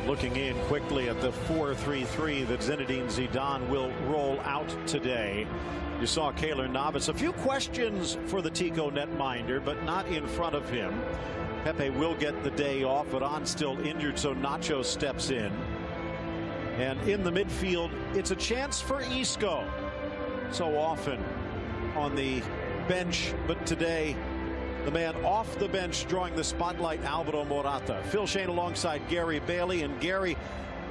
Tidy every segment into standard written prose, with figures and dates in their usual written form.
Looking in quickly at the 4-3-3 that Zinedine Zidane will roll out today. You saw Keylor Navas. A few questions for the Tico netminder, but not in front of him. Pepe will get the day off, but on still injured, so Nacho steps in. And in the midfield, it's a chance for Isco. So often on the bench, but today the man off the bench drawing the spotlight, Alvaro Morata. Phil Shane alongside Gary Bailey. And Gary,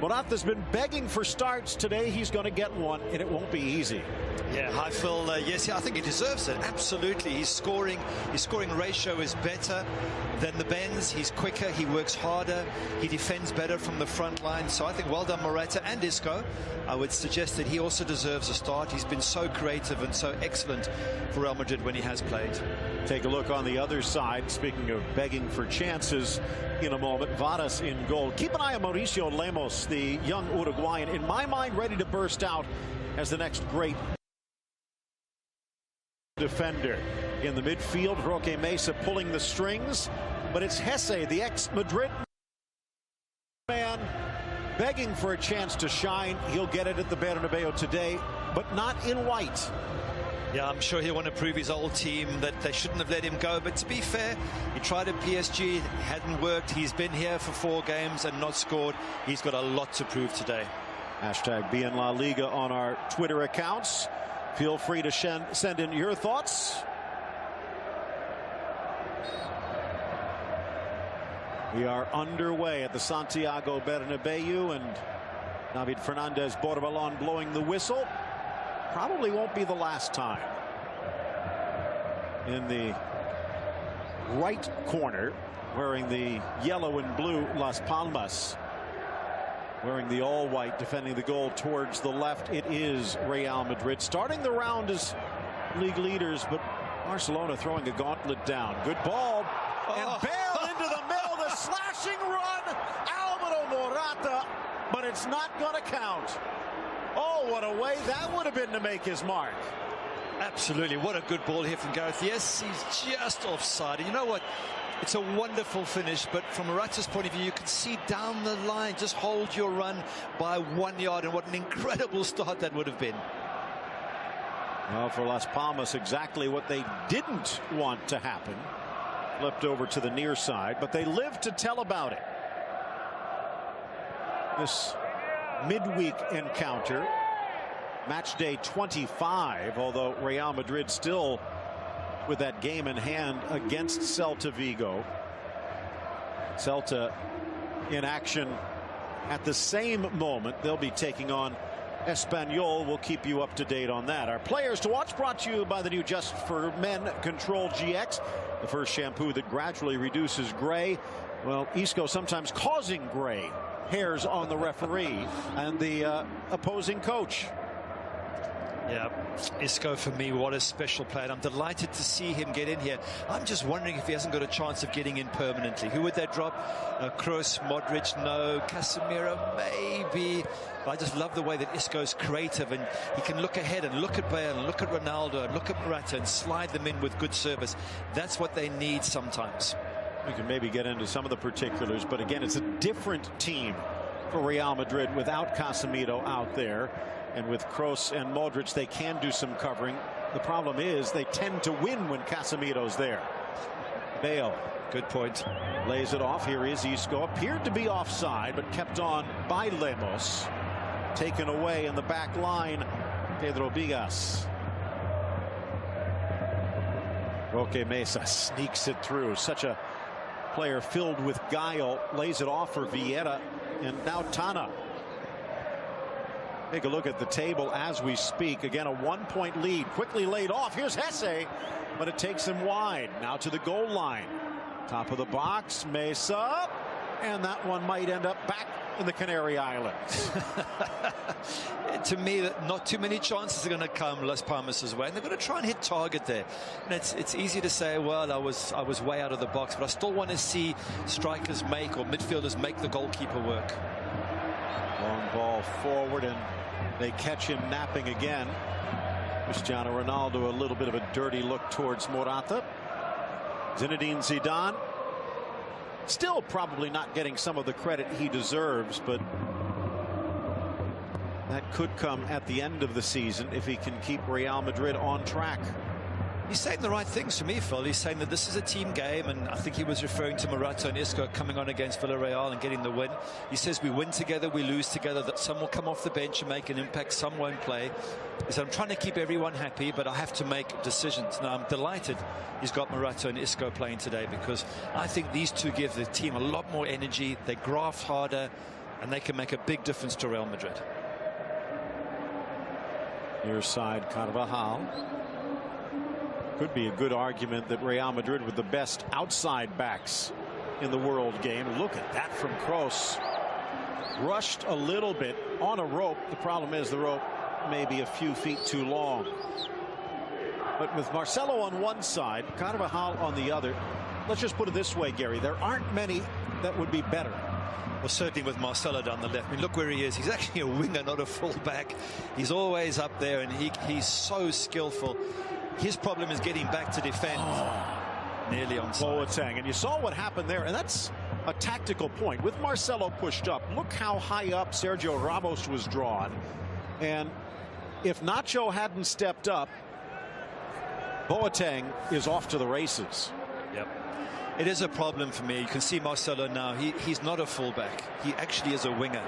Morata's been begging for starts today. He's going to get one, and it won't be easy. Yeah, hi Phil. Yes, I think he deserves it. Absolutely. His scoring ratio is better than the Benz. He's quicker. He works harder. He defends better from the front line. So I think well done, Morata and Isco. I would suggest that he also deserves a start. He's been so creative and so excellent for Real Madrid when he has played. Take a look on the other side. Speaking of begging for chances, in a moment, Varas in goal. Keep an eye on Mauricio Lemos, the young Uruguayan, in my mind ready to burst out as the next great defender. In the midfield, Roque Mesa pulling the strings, but it's Hesse, the ex-Madrid man, begging for a chance to shine. He'll get it at the Bernabeu today, but not in white. Yeah, I'm sure he'll want to prove his old team that they shouldn't have let him go. But to be fair, he tried at PSG, it hadn't worked. He's been here for 4 games and not scored. He's got a lot to prove today. Hashtag beIN La Liga on our Twitter accounts. Feel free to send in your thoughts. We are underway at the Santiago Bernabeu, and David Fernandez Borbalon blowing the whistle. Probably won't be the last time. In the right corner, wearing the yellow and blue, Las Palmas. Wearing the all-white, defending the goal towards the left, it is Real Madrid. Starting the round as league leaders, but Barcelona throwing a gauntlet down. Good ball, and Bale into the middle, the slashing run, Alvaro Morata, but it's not going to count. Oh, what a way that would have been to make his mark. Absolutely, what a good ball here from Gareth. Yes, he's just offside. And you know what? It's a wonderful finish, but from Morata's point of view, you can see down the line. Just hold your run by 1 yard, and what an incredible start that would have been. Well, for Las Palmas, exactly what they didn't want to happen. Flipped over to the near side, but they lived to tell about it. This midweek encounter, match day 25, although Real Madrid still with that game in hand against Celta Vigo. Celta in action at the same moment. They'll be taking on Espanyol. We'll keep you up to date on that. Our players to watch brought to you by the new Just for Men Control GX, the first shampoo that gradually reduces gray. Well, Isco sometimes causing gray hairs on the referee and the opposing coach. Yeah, Isco for me, what a special player. I'm delighted to see him get in here. I'm just wondering if he hasn't got a chance of getting in permanently. Who would they drop? Kroos, Modric, no. Casemiro, maybe. But I just love the way that Isco's creative, and he can look ahead and look at Bale and look at Ronaldo and look at Morata and slide them in with good service. That's what they need sometimes. We can maybe get into some of the particulars, but again, it's a different team for Real Madrid without Casemiro out there. And with Kroos and Modric, they can do some covering. The problem is they tend to win when Casemiro's there. Bale, good point. Lays it off. Here is Isco. Appeared to be offside, but kept on by Lemos. Taken away in the back line, Pedro Bigas. Roque Mesa sneaks it through. Such a player filled with guile. Lays it off for Vieira. And now Tana. Take a look at the table as we speak. Again, a 1-point lead. Quickly laid off. Here's Hesse, but it takes him wide. Now to the goal line. Top of the box, Mesa. And that one might end up back in the Canary Islands. To me, not too many chances are going to come Las Palmas' way, and they're going to try and hit target there. And it's easy to say, well, I was way out of the box, but I still want to see strikers make or midfielders make the goalkeeper work. Long ball forward, and they catch him napping again. Cristiano Ronaldo, a little bit of a dirty look towards Morata. Zinedine Zidane Still probably not getting some of the credit he deserves, but that could come at the end of the season if he can keep Real Madrid on track. He's saying the right things to me, Phil. He's saying that this is a team game, and I think he was referring to Morata and Isco coming on against Villarreal and getting the win. He says we win together, we lose together, that some will come off the bench and make an impact, some won't play. He said, I'm trying to keep everyone happy, but I have to make decisions. Now, I'm delighted he's got Morata and Isco playing today, because I think these two give the team a lot more energy. They graft harder, and they can make a big difference to Real Madrid. Near side, Carvajal. Could be a good argument that Real Madrid with the best outside backs in the world game. Look at that from Kroos. Rushed a little bit on a rope. The problem is the rope may be a few feet too long. But with Marcelo on one side, Carvajal on the other, let's just put it this way, Gary, there aren't many that would be better. Well, certainly with Marcelo down the left. I mean, look where he is. He's actually a winger, not a fullback. He's always up there, and he's so skillful. His problem is getting back to defend. Nearly onside. Boateng, and you saw what happened there, and that's a tactical point. With Marcelo pushed up, look how high up Sergio Ramos was drawn. And if Nacho hadn't stepped up, Boateng is off to the races. Yep. It is a problem for me. You can see Marcelo now. He's not a fullback. He actually is a winger.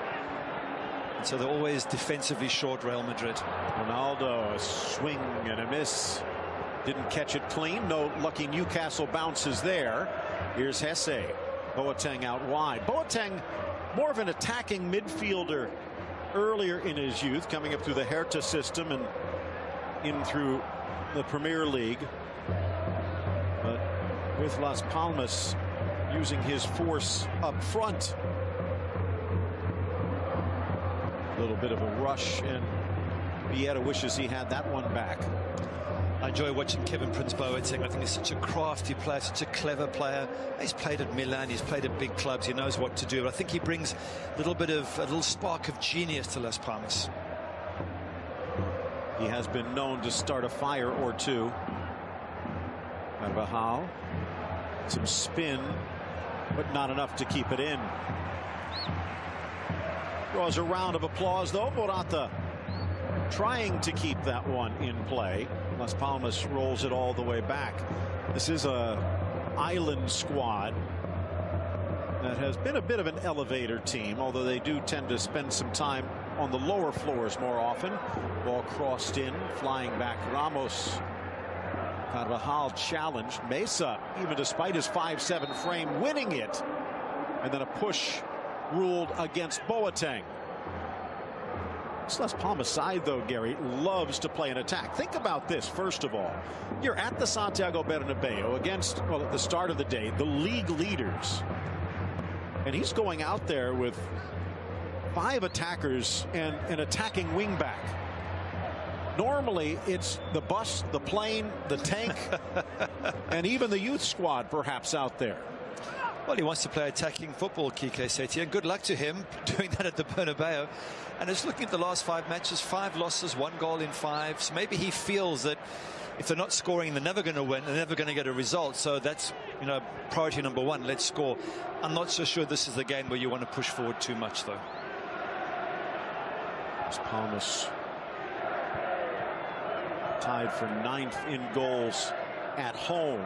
And so they're always defensively short, Real Madrid. Ronaldo, a swing and a miss. Didn't catch it clean. No lucky Newcastle bounces there. Here's Hesse. Boateng out wide. Boateng, more of an attacking midfielder earlier in his youth, coming up through the Hertha system and in through the Premier League. But with Las Palmas using his force up front. A little bit of a rush, and Vieta wishes he had that one back. I enjoy watching Kevin Prince Boateng. I think he's such a crafty player, such a clever player. He's played at Milan, he's played at big clubs, he knows what to do. But I think he brings a little spark of genius to Las Palmas. He has been known to start a fire or two. Carvajal, some spin, but not enough to keep it in. Draws a round of applause, though. Morata trying to keep that one in play. Las Palmas rolls it all the way back. This is a island squad that has been a bit of an elevator team, although they do tend to spend some time on the lower floors more often. Ball crossed in, flying back. Ramos. Carvajal challenged. Mesa, even despite his 5'7" frame, winning it. And then a push ruled against Boateng. This Las Palmas side, though, Gary, loves to play an attack. Think about this, first of all. You're at the Santiago Bernabeu against, well, at the start of the day, the league leaders. And he's going out there with 5 attackers and an attacking wingback. Normally, it's the bus, the plane, the tank, and even the youth squad perhaps out there. Well, he wants to play attacking football, Kike Setien. Good luck to him doing that at the Bernabeu. And it's looking at the last 5 matches, 5 losses, 1 goal in 5. So maybe he feels that if they're not scoring, they're never going to win. They're never going to get a result. So that's, you know, priority number 1. Let's score. I'm not so sure this is the game where you want to push forward too much, though. Las Palmas tied for 9th in goals at home.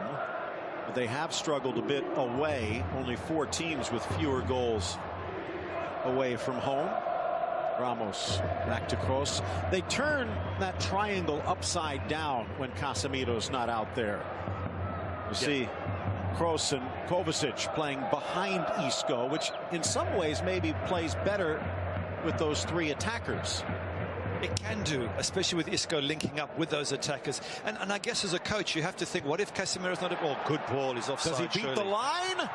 But they have struggled a bit away. Only 4 teams with fewer goals away from home. Ramos back to Kroos. They turn that triangle upside down when Casemiro's not out there. You see Kroos and Kovacic playing behind Isco, which in some ways maybe plays better with those 3 attackers. It can do, especially with Isco linking up with those attackers. And I guess as a coach, you have to think, what if Casemiro's not a ball? Good ball, he's offside. Does he beat the line?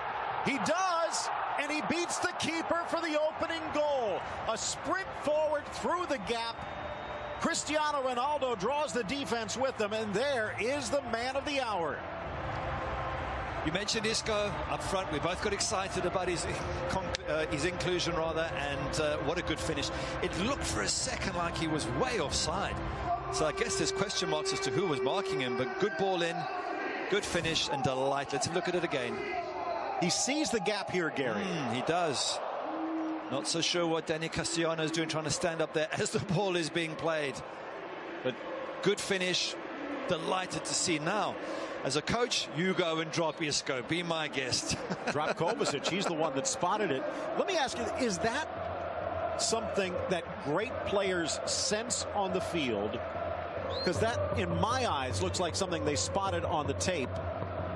He does, and he beats the keeper for the opening goal. A sprint forward through the gap. Cristiano Ronaldo draws the defense with him, and there is the man of the hour. You mentioned Isco up front. We both got excited about his inclusion, rather, and what a good finish. It looked for a second like he was way offside. So I guess there's question marks as to who was marking him, but good ball in, good finish, and delight. Let's look at it again. He sees the gap here, Gary. He does. Not so sure what Danny Castellano is doing, trying to stand up there as the ball is being played. But good finish. Delighted to see. Now, as a coach, you go and drop Isco. Be my guest. Drop Kovacic. He's the one that spotted it. Let me ask you, is that something that great players sense on the field? Because that, in my eyes, looks like something they spotted on the tape.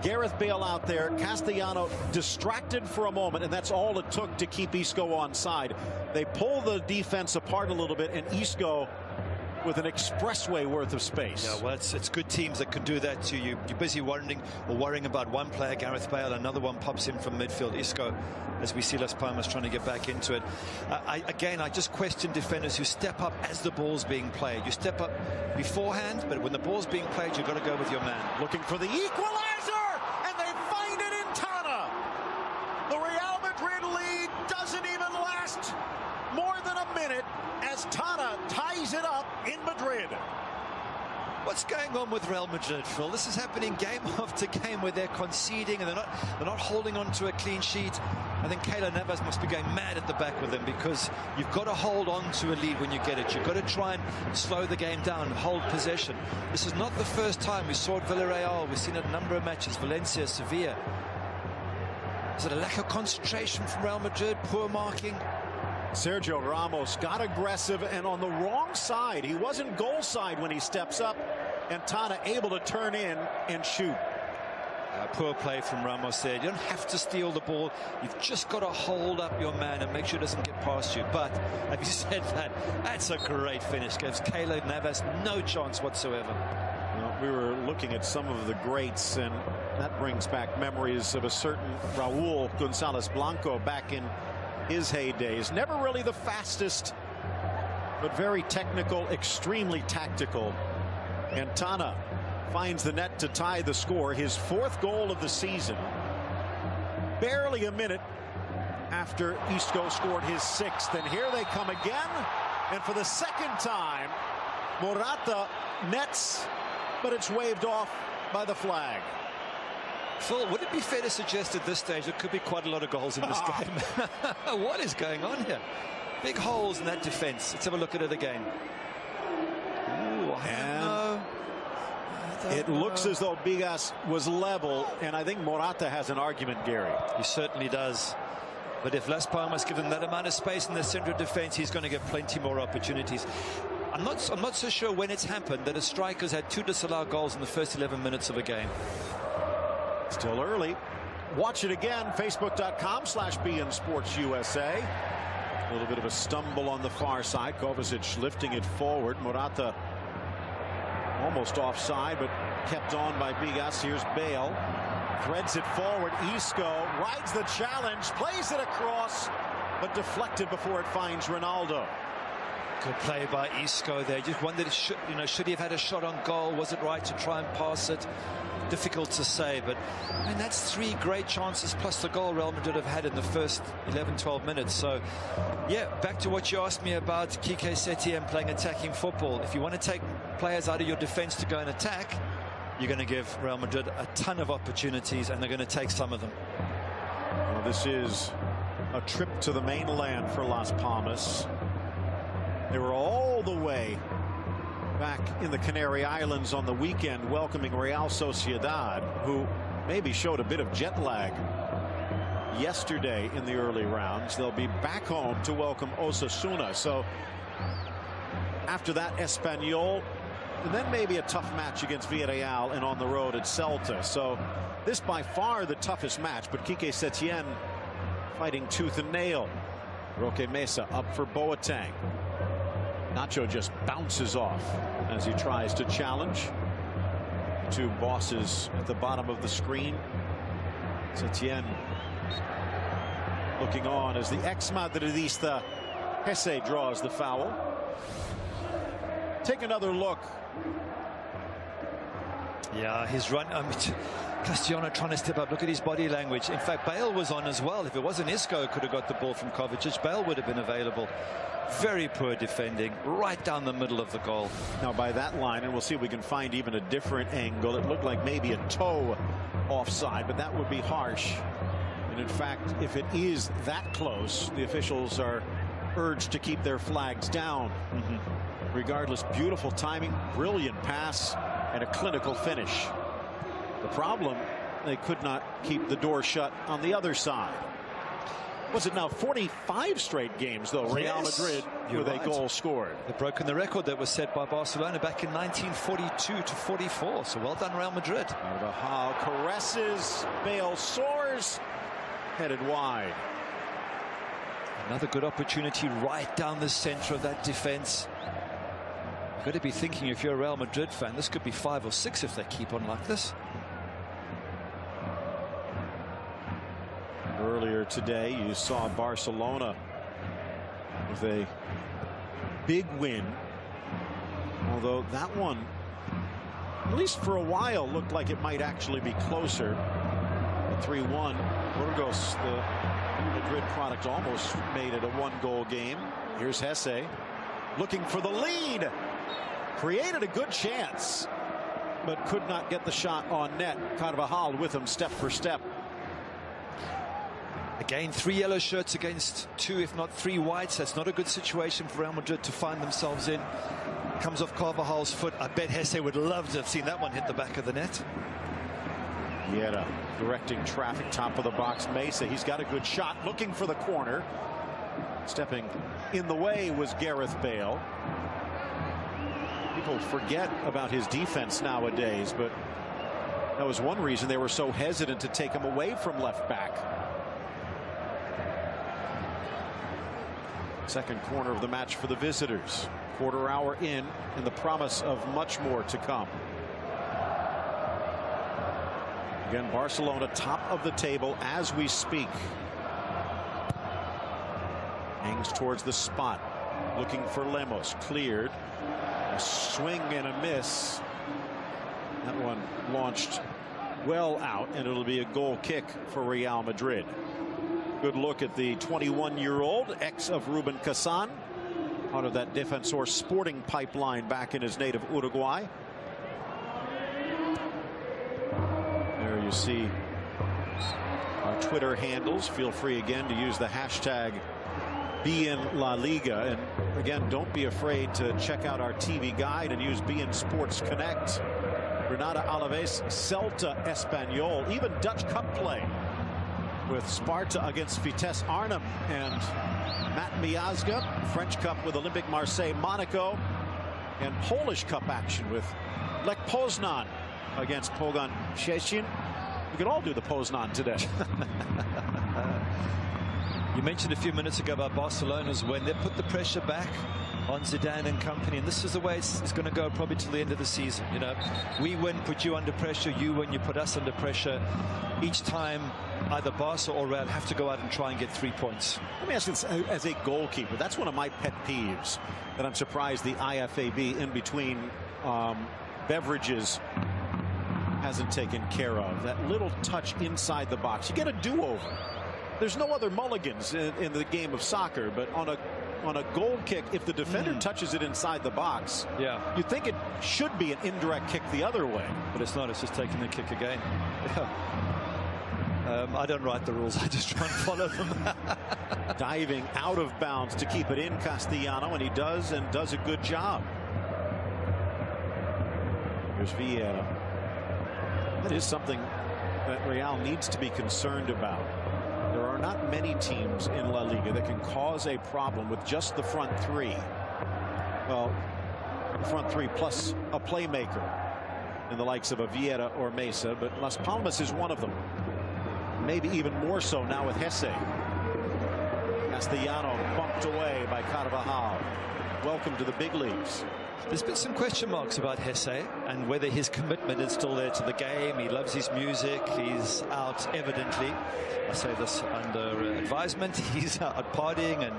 Gareth Bale out there, Castellano distracted for a moment, and that's all it took to keep Isco onside. They pull the defense apart a little bit, and Isco with an expressway worth of space. Yeah, well, it's good teams that can do that to you. You're busy worrying about one player, Gareth Bale, another one pops in from midfield, Isco, as we see Las Palmas trying to get back into it. I just question defenders who step up as the ball's being played. You step up beforehand, but when the ball's being played, you've got to go with your man. Looking for the equalizer, and they find it in Tana. The Real Madrid lead doesn't even last more than a minute as Tana ties it up in Madrid. What's going on with Real Madrid, Phil? This is happening game after game where they're conceding and they're not holding on to a clean sheet. I think Keylor Navas must be going mad at the back with them, because you've got to hold on to a lead when you get it. You've got to try and slow the game down, hold possession. This is not the first time. We saw it at Villarreal. We've seen it a number of matches, Valencia, Sevilla. Is it a lack of concentration from Real Madrid? Poor marking? Sergio Ramos got aggressive and on the wrong side. He wasn't goal side when he steps up, and Tana able to turn in and shoot. Poor play from Ramos there. You don't have to steal the ball. You've just got to hold up your man and make sure it doesn't get past you. But having said that, that's a great finish. Gives Keylor Navas no chance whatsoever. Well, we were looking at some of the greats, and that brings back memories of a certain Raul Gonzalez Blanco back in his heydays. Never really the fastest, but very technical, extremely tactical. And Tana finds the net to tie the score, his 4th goal of the season. Barely a minute after Isco scored his 6th, and here they come again, and for the 2nd time Morata nets, but it's waved off by the flag. Phil, would it be fair to suggest at this stage there could be quite a lot of goals in this game? What is going on here? Big holes in that defense. Let's have a look at it again. Ooh, I don't know. It looks as though Bigas was level, and I think Morata has an argument, Gary. He certainly does. But if Las Palmas give him that amount of space in the center of defense, he's going to get plenty more opportunities. I'm not so sure when it's happened that a striker's had 2 disallowed goals in the first 11 minutes of a game. Still early. Watch it again. Facebook.com/beIN Sports USA. A little bit of a stumble on the far side. Kovacic lifting it forward. Morata almost offside, but kept on by Bigas. Here's Bale. Threads it forward. Isco rides the challenge, plays it across, but deflected before it finds Ronaldo. Good play by Isco there. Just wondered, should he have had a shot on goal? Was it right to try and pass it? Difficult to say, but I mean, that's 3 great chances plus the goal Real Madrid have had in the first 11-12 minutes. So yeah, back to what you asked me about Quique Setien playing attacking football. If you want to take players out of your defense to go and attack, you're going to give Real Madrid a ton of opportunities, and they're going to take some of them. Well, this is a trip to the mainland for Las Palmas. They were all the way back in the Canary Islands on the weekend welcoming Real Sociedad, who maybe showed a bit of jet lag yesterday in the early rounds. They'll be back home to welcome Osasuna. So after that, Espanyol, and then maybe a tough match against Villarreal and on the road at Celta. So this by far the toughest match, but Quique Setien fighting tooth and nail. Roque Mesa up for Boateng. Nacho just bounces off as he tries to challenge. 2 bosses at the bottom of the screen. Setien looking on as the ex-Madridista Hesse draws the foul. Take another look. Yeah, his run. Castellano trying to step up. Look at his body language. In fact, Bale was on as well. If it wasn't Isco who could have got the ball from Kovacic, Bale would have been available. Very poor defending right down the middle of the goal. Now by that line, and we'll see if we can find even a different angle, it looked like maybe a toe offside, but that would be harsh. And And in fact, if it is that close, the officials are urged to keep their flags down. Regardless, beautiful timing, brilliant pass, and a clinical finish. The problem, they could not keep the door shut on the other side. Was it now 45 straight games, though, Real Madrid with a goal scored? They've broken the record that was set by Barcelona back in 1942 to 44. So well done, Real Madrid. Carvajal caresses, Bale soars, headed wide. Another good opportunity right down the center of that defense. You've got to be thinking, if you're a Real Madrid fan, this could be 5 or 6 if they keep on like this. Earlier today, you saw Barcelona with a big win, although that one, at least for a while, looked like it might actually be closer. 3-1. Burgos, the Madrid product, almost made it a one-goal game. Here's Hesse looking for the lead. Created a good chance, but could not get the shot on net. Carvajal with him step for step. Again, 3 yellow shirts against 2, if not 3 whites. That's not a good situation for Real Madrid to find themselves in. Comes off Carvajal's foot. I bet Hesse would love to have seen that one hit the back of the net. Vieira directing traffic, top of the box. Mesa, he's got a good shot, looking for the corner. Stepping in the way was Gareth Bale. People forget about his defense nowadays, but that was one reason they were so hesitant to take him away from left back. Second corner of the match for the visitors. Quarter hour in, and the promise of much more to come. Again, Barcelona top of the table as we speak. Hangs towards the spot, looking for Lemos. Cleared. A swing and a miss. That one launched well out, and it'll be a goal kick for Real Madrid. Good look at the 21-year-old, ex of Ruben Kazan, out of that Defensor Sporting pipeline back in his native Uruguay. There you see our Twitter handles. Feel free again to use the hashtag beIN La Liga. And again, don't be afraid to check out our TV guide and use beIN Sports Connect. Granada Alaves, Celta Espanyol, even Dutch Cup play with Sparta against Vitesse Arnhem, and Matt Miazga, French Cup with Olympique Marseille Monaco, and Polish Cup action with Lech Poznan against Pogoń Szczecin. We could all do the Poznan today. You mentioned a few minutes ago about Barcelona's win. They put the pressure back on Zidane and company, and this is the way it's going to go probably till the end of the season. You know, we win, put you under pressure. You win, you put us under pressure. Each time, either Barca or Real have to go out and try and get 3 points. Let me ask this, as a goalkeeper, that's one of my pet peeves that I'm surprised the IFAB in between beverages hasn't taken care of. That little touch inside the box. You get a do-over. There's no other mulligans in the game of soccer, but on a goal kick, if the defender touches it inside the box, you'd think it should be an indirect kick the other way. But it's not. It's just taking the kick again. I don't write the rules. I just try and follow them. Diving out of bounds to keep it in, Castellano, and he does, and does a good job. Here's Vieira. That is something that Real needs to be concerned about. There are not many teams in La Liga that can cause a problem with just the front three. Well, the front three plus a playmaker in the likes of a Vieira or Mesa, but Las Palmas is one of them. Maybe even more so now with Hesse. Castellano bumped away by Carvajal. Welcome to the big leagues. There's been some question marks about Hesse and whether his commitment is still there to the game. He loves his music. He's out, evidently. I say this under advisement. He's out partying, and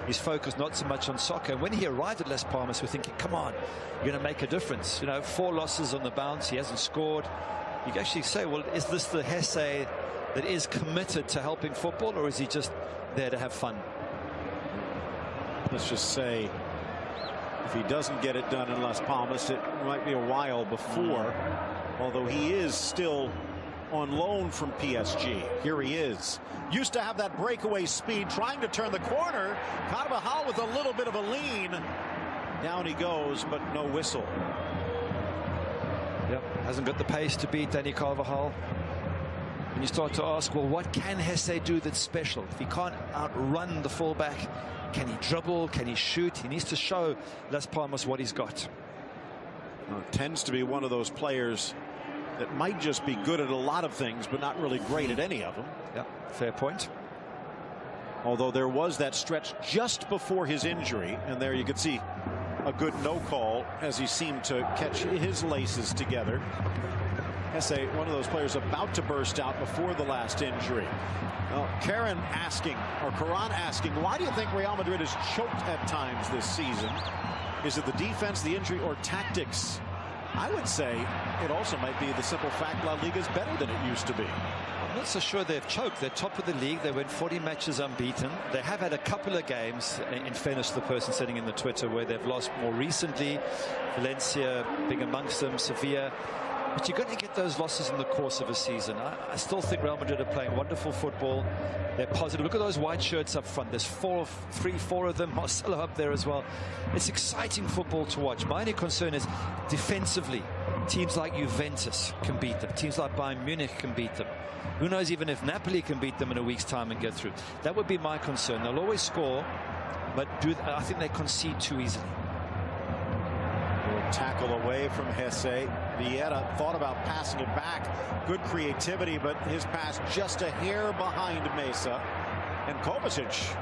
he's focused not so much on soccer. When he arrived at Las Palmas, we're thinking, come on, you're going to make a difference. You know, 4 losses on the bounce. He hasn't scored. You can actually say, well, is this the Hesse that is committed to helping football, or is he just there to have fun? Let's just say, if he doesn't get it done in Las Palmas, it might be a while before, although he is still on loan from PSG. Here he is. Used to have that breakaway speed, trying to turn the corner. Carvajal with a little bit of a lean. Down he goes, but no whistle. Yep, hasn't got the pace to beat Danny Carvajal. And you start to ask, well, what can Hesse do that's special? If he can't outrun the fullback, can he dribble? Can he shoot? He needs to show Las Palmas what he's got. Well, tends to be one of those players that might just be good at a lot of things, but not really great at any of them. Yeah, fair point. Although there was that stretch just before his injury, and there you could see a good no call as he seemed to catch his laces together. Hesse, one of those players about to burst out before the last injury. Well, Karan asking, why do you think Real Madrid has choked at times this season? Is it the defense, the injury, or tactics? I would say it also might be the simple fact La Liga is better than it used to be. I'm not so sure they've choked. They're top of the league. They went 40 matches unbeaten. They have had a couple of games, in fairness to the person sitting in the Twitter, where they've lost more recently. Valencia being amongst them, Sevilla. But you're going to get those losses in the course of a season. I still think Real Madrid are playing wonderful football. They're positive. Look at those white shirts up front. There's three, four of them. Marcelo up there as well. It's exciting football to watch. My only concern is defensively. Teams like Juventus can beat them. Teams like Bayern Munich can beat them. Who knows even if Napoli can beat them in a week's time and get through. That would be my concern. They'll always score, but I think they concede too easily. Tackle away from Hesse. Vieira thought about passing it back. Good creativity, but his pass just a hair behind Mesa. And Kovacic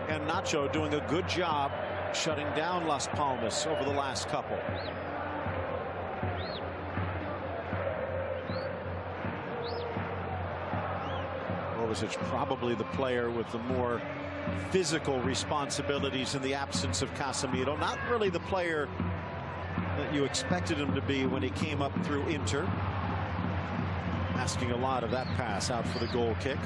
and Nacho doing a good job shutting down Las Palmas over the last couple. Kovacic probably the player with the more physical responsibilities in the absence of Casemiro. Not really the player that you expected him to be when he came up through Inter. Asking a lot of that pass out for the goal kick.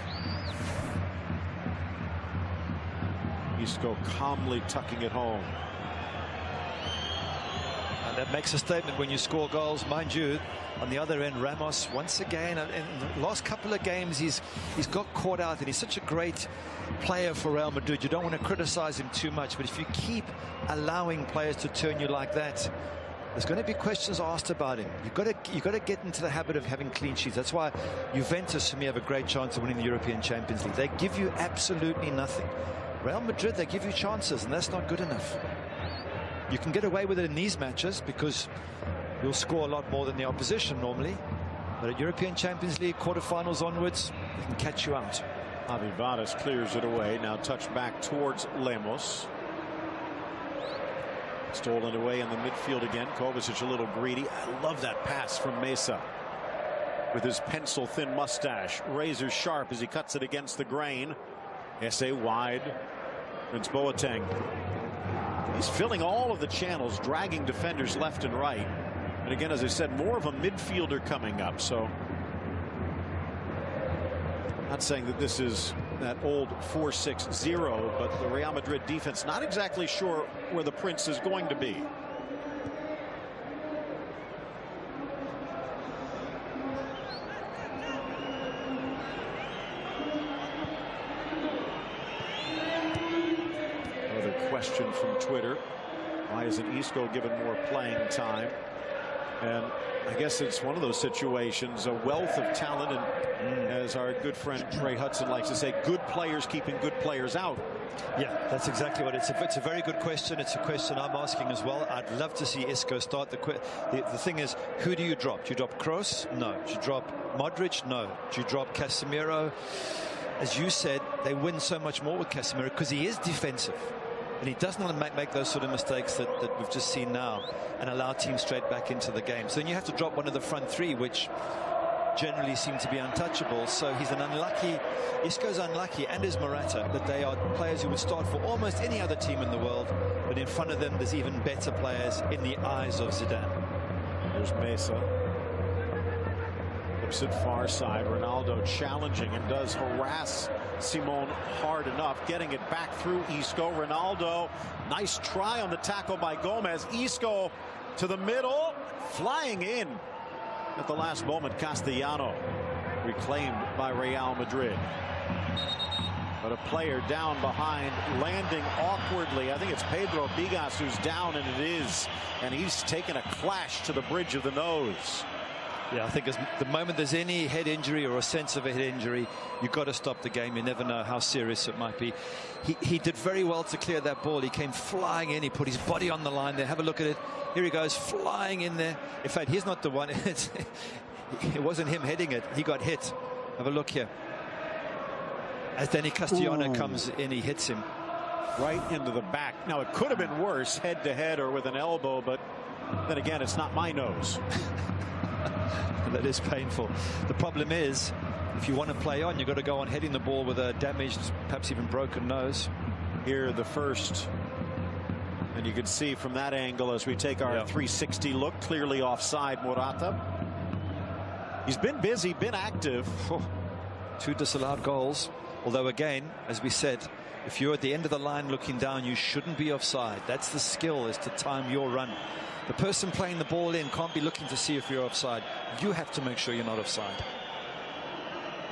Isco calmly tucking it home. And that makes a statement when you score goals. Mind you, on the other end, Ramos, once again, in the last couple of games, he's got caught out, and he's such a great player for Real Madrid. You don't want to criticize him too much, but if you keep allowing players to turn you like that, there's going to be questions asked about him. You've got to get into the habit of having clean sheets. That's why Juventus, for me, have a great chance of winning the European Champions League. They give you absolutely nothing. Real Madrid, they give you chances, and that's not good enough. You can get away with it in these matches because you'll score a lot more than the opposition normally. But at European Champions League quarterfinals onwards, they can catch you out. Javi Vargas clears it away. Now touched back towards Lemos. Stolen away in the midfield again. Kovacic a little greedy. I love that pass from Mesa. With his pencil-thin mustache. Razor sharp as he cuts it against the grain. Esse wide. Prince Boateng. He's filling all of the channels, dragging defenders left and right. And again, as I said, more of a midfielder coming up. So, not saying that this is that old 4-6-0, but the Real Madrid defense not exactly sure where the Prince is going to be. Another question from Twitter. Why isn't Isco given more playing time? And I guess it's one of those situations, a wealth of talent, and as our good friend Ray Hudson likes to say, good players keeping good players out. Yeah, that's exactly what it's a very good question. It's a question I'm asking as well. I'd love to see Isco start. The thing is, who do you drop? Do you drop Kroos? No. Do you drop Modric? No. Do you drop Casemiro? As you said, they win so much more with Casemiro because he is defensive. And he does not make those sort of mistakes that we've just seen now and allow teams straight back into the game. So then you have to drop one of the front three, which generally seem to be untouchable. So he's Isco's unlucky, and is Morata, that they are players who would start for almost any other team in the world. But in front of them, there's even better players in the eyes of Zidane. There's Mesa. Flips it far side. Ronaldo challenging and does harass Simon hard enough, getting it back through Isco. Ronaldo, nice try on the tackle by Gomez. Isco to the middle, flying in at the last moment. Castellano reclaimed by Real Madrid. But a player down behind, landing awkwardly. I think it's Pedro Bigas who's down, and it is. And he's taken a clash to the bridge of the nose. Yeah, I think the moment there's any head injury or a sense of a head injury, you've got to stop the game. You never know how serious it might be. He did very well to clear that ball. He came flying in. He put his body on the line there. Have a look at it. Here he goes, flying in there. In fact, he's not the one. It wasn't him heading it. He got hit. Have a look here. As Danny Castellano comes in, he hits him. Right into the back. Now, it could have been worse, head to head or with an elbow, but then again, it's not my nose. That is painful. The problem is, if you want to play on, you've got to go on hitting the ball with a damaged, perhaps even broken nose. Here, the first. And you can see from that angle as we take our 360 look, clearly offside Morata. He's been busy, been active. 2 disallowed goals. Although, again, as we said, if you're at the end of the line looking down, you shouldn't be offside. That's the skill, is to time your run. The person playing the ball in can't be looking to see if you're offside. You have to make sure you're not offside.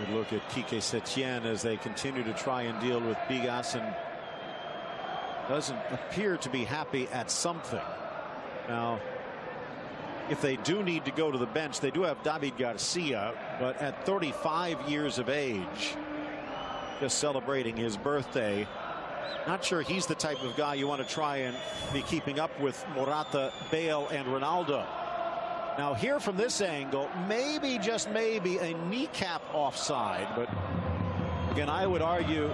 We look at Quique Setien as they continue to try and deal with Bigas, and doesn't appear to be happy at something. Now, if they do need to go to the bench, they do have David Garcia, but at 35 years of age, just celebrating his birthday, not sure he's the type of guy you want to try and be keeping up with Morata, Bale, and Ronaldo. Now, here from this angle, maybe, just maybe, a kneecap offside, but again, I would argue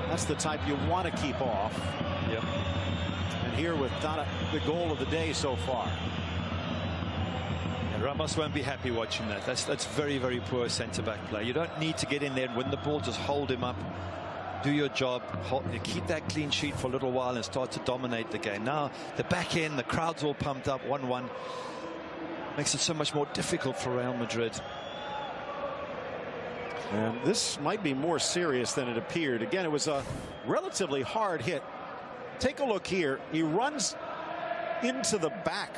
that's the type you want to keep off. Yep. And here with Donna, the goal of the day so far. And Ramos won't be happy watching that. That's very, very poor centre-back play. You don't need to get in there and win the ball. Just hold him up. Do your job. Keep that clean sheet for a little while and start to dominate the game. Now, the back end, the crowd's all pumped up. 1-1. Makes it so much more difficult for Real Madrid. And this might be more serious than it appeared. Again, it was a relatively hard hit. Take a look here. He runs into the back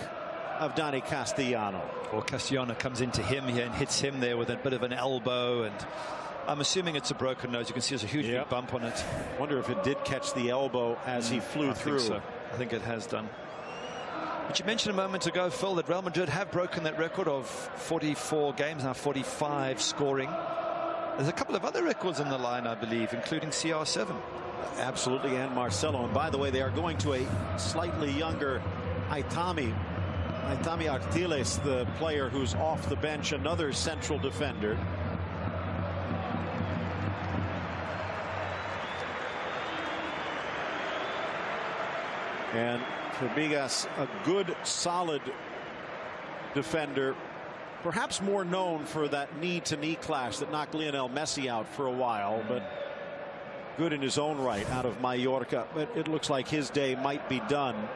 of Dani Castellano. Or Castellano comes into him here and hits him there with a bit of an elbow, and I'm assuming it's a broken nose. You can see there's a huge big bump on it. Wonder if it did catch the elbow as he flew through. I think so. I think it has done. But you mentioned a moment ago, Phil, that Real Madrid have broken that record of 44 games, now 45 scoring. There's a couple of other records in the line, I believe, including CR7. Absolutely, and Marcelo. And by the way, they are going to a slightly younger Aitami Artiles, the player who's off the bench, another central defender. And for Bigas, a good, solid defender, perhaps more known for that knee-to-knee clash that knocked Lionel Messi out for a while, but good in his own right out of Mallorca. But it looks like his day might be done.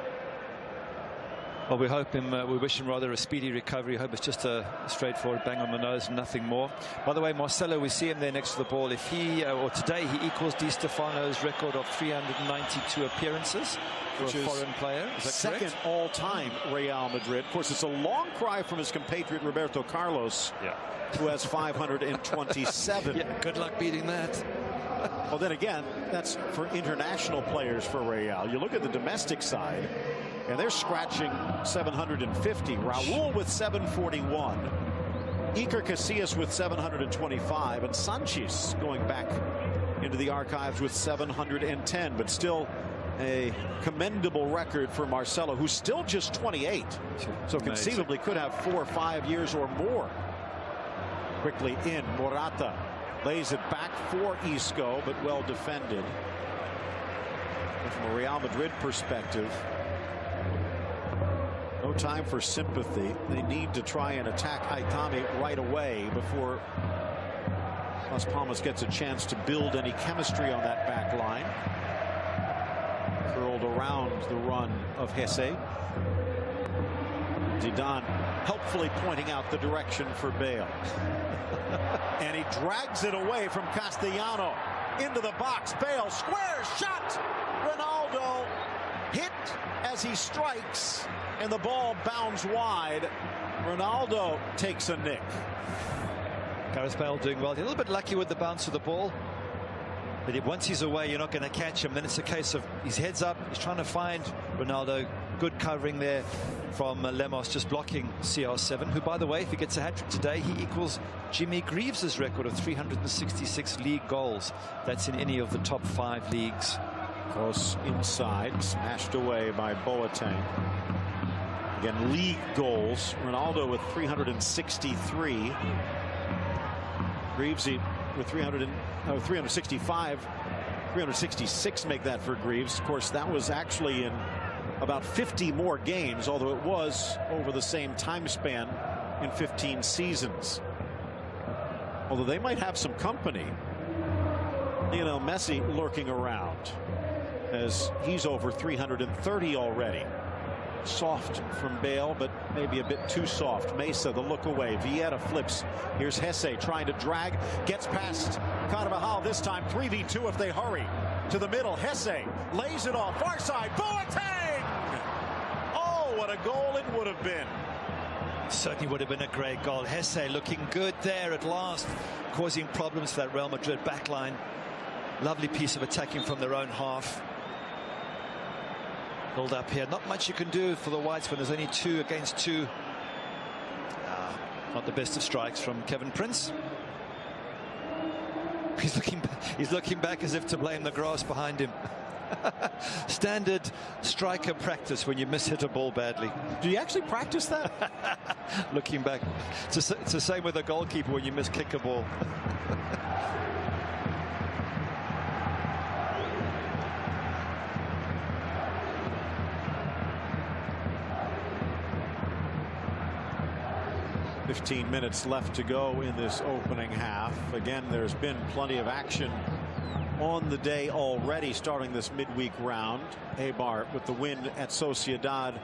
Well, we hope him, we wish him rather a speedy recovery. Hope it's just a straightforward bang on the nose, nothing more. By the way, Marcelo, we see him there next to the ball. If he, or today, he equals Di Stefano's record of 392 appearances for a foreign player. Is that second correct? all-time Real Madrid. Of course, it's a long cry from his compatriot Roberto Carlos, who has 527. Good luck beating that. Well, then again, that's for international players for Real. You look at the domestic side, and they're scratching 750. Raul with 741. Iker Casillas with 725. And Sanchez going back into the archives with 710. But still a commendable record for Marcelo, who's still just 28. So conceivably could have 4 or 5 years or more. Quickly in, Morata lays it back for Isco, but well defended. And from a Real Madrid perspective, no time for sympathy. They need to try and attack Aitami right away before Las Palmas gets a chance to build any chemistry on that back line. Curled around the run of Hesse. Zidane helpfully pointing out the direction for Bale. And he drags it away from Castellano into the box. Bale, square shot. Ronaldo hit as he strikes, and the ball bounds wide. Ronaldo takes a nick. Gareth Bale doing well. A little bit lucky with the bounce of the ball. But once he's away, you're not going to catch him. Then it's a case of his head's up. He's trying to find Ronaldo. Good covering there from Lemos, just blocking CR7, who, by the way, if he gets a hat-trick today, he equals Jimmy Greaves' record of 366 league goals. That's in any of the top 5 leagues. Close inside, smashed away by Boateng. Again, league goals. Ronaldo with 363. Greaves with 365. 366 make that for Greaves. Of course, that was actually in about 50 more games, although it was over the same time span in 15 seasons. Although they might have some company. Lionel Messi lurking around as he's over 330 already. Soft from Bale, but maybe a bit too soft. Mesa, the look away. Vieira flips. Here's Hesse trying to drag. Gets past Carvajal this time. 3v2 if they hurry. To the middle. Hesse lays it off. Far side. Boateng! Oh, what a goal it would have been. Certainly would have been a great goal. Hesse looking good there at last, causing problems for that Real Madrid backline. Lovely piece of attacking from their own half. Build up here. Not much you can do for the Whites when there's only 2 against 2. Not the best of strikes from Kevin Prince. He's looking back as if to blame the grass behind him. Standard striker practice when you miss-hit a ball badly. Do you actually practice that? Looking back. It's the same with a goalkeeper when you miss-kick a ball. 15 minutes left to go in this opening half. Again, there's been plenty of action on the day already, starting this midweek round. Eibar with the win at Sociedad.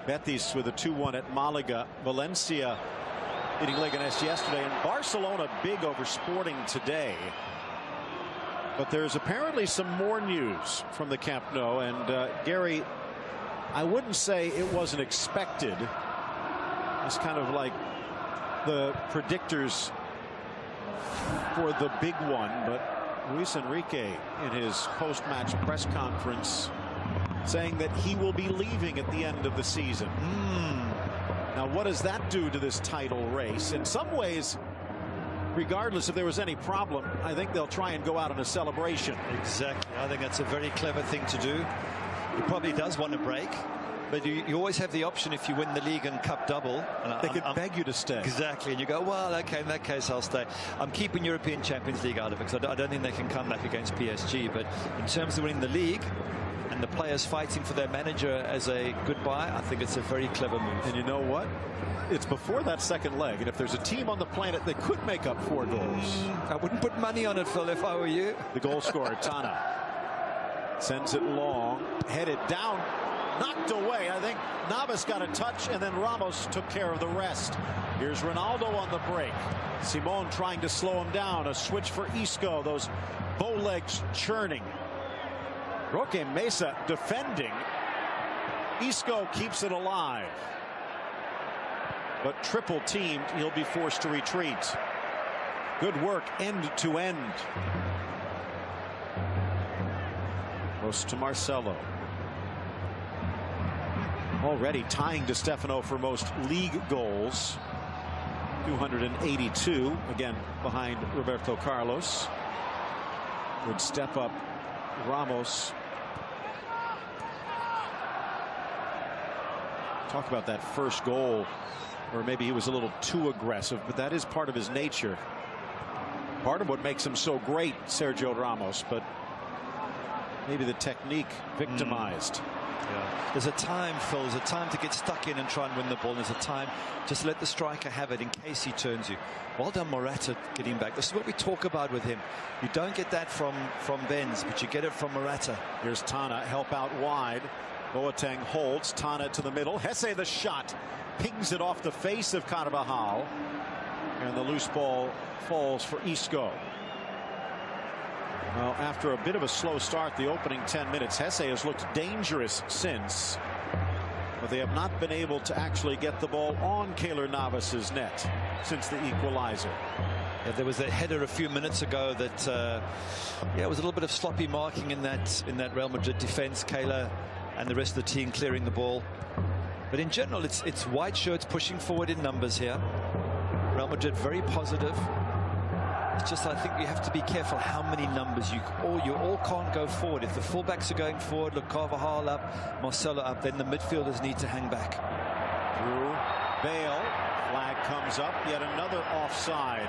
Betis with a 2-1 at Malaga. Valencia beating Leganés yesterday. And Barcelona big over Sporting today. But there's apparently some more news from the Camp Nou. And Gary, I wouldn't say it wasn't expected. It's kind of like the predictors for the big one, but Luis Enrique in his post-match press conference saying that he will be leaving at the end of the season. Now, what does that do to this title race? In some ways, regardless if there was any problem, I think they'll try and go out in a celebration. Exactly. I think that's a very clever thing to do. He probably does want a break. But you always have the option if you win the league and cup double. They could beg you to stay. Exactly. And you go, well, okay, in that case, I'll stay. I'm keeping European Champions League out of it because I don't think they can come back against PSG. But in terms of winning the league and the players fighting for their manager as a goodbye, I think it's a very clever move. And you know what? It's before that second leg. And if there's a team on the planet that could make up 4 goals. I wouldn't put money on it, Phil, if I were you. The goal scorer, Tana, sends it long, headed down. Knocked away. I think Navas got a touch, and then Ramos took care of the rest. Here's Ronaldo on the break. Simon trying to slow him down. A switch for Isco. Those bow legs churning. Roque Mesa defending. Isco keeps it alive. But triple teamed, he'll be forced to retreat. Good work end to end. Close to Marcelo. Already tying Di Stefano for most league goals. 282, again behind Roberto Carlos. Good step up, Ramos. Talk about that first goal, or maybe he was a little too aggressive, but that is part of his nature. Part of what makes him so great, Sergio Ramos, but maybe the technique victimized. Yeah. There's a time, Phil, there's a time to get stuck in and try and win the ball. There's a time just let the striker have it in case he turns you. Well done, Morata, getting back. This is what we talk about with him. You don't get that from Benz, but you get it from Morata. Here's Tana, help out wide. Boateng holds. Tana to the middle. Hesse the shot. Pings it off the face of Carvajal. And the loose ball falls for Isco. Well, after a bit of a slow start, the opening 10 minutes, Hesse has looked dangerous since. But they have not been able to actually get the ball on Keylor Navas's net since the equalizer. Yeah, there was a header a few minutes ago that yeah, it was a little bit of sloppy marking in that Real Madrid defense. Kayla and the rest of the team clearing the ball. But in general, it's white shirts pushing forward in numbers here. Real Madrid very positive. It's just, I think you have to be careful how many numbers you all can't go forward. If the fullbacks are going forward, look, Carvajal up, Marcelo up, then the midfielders need to hang back. Through Bale, flag comes up, yet another offside.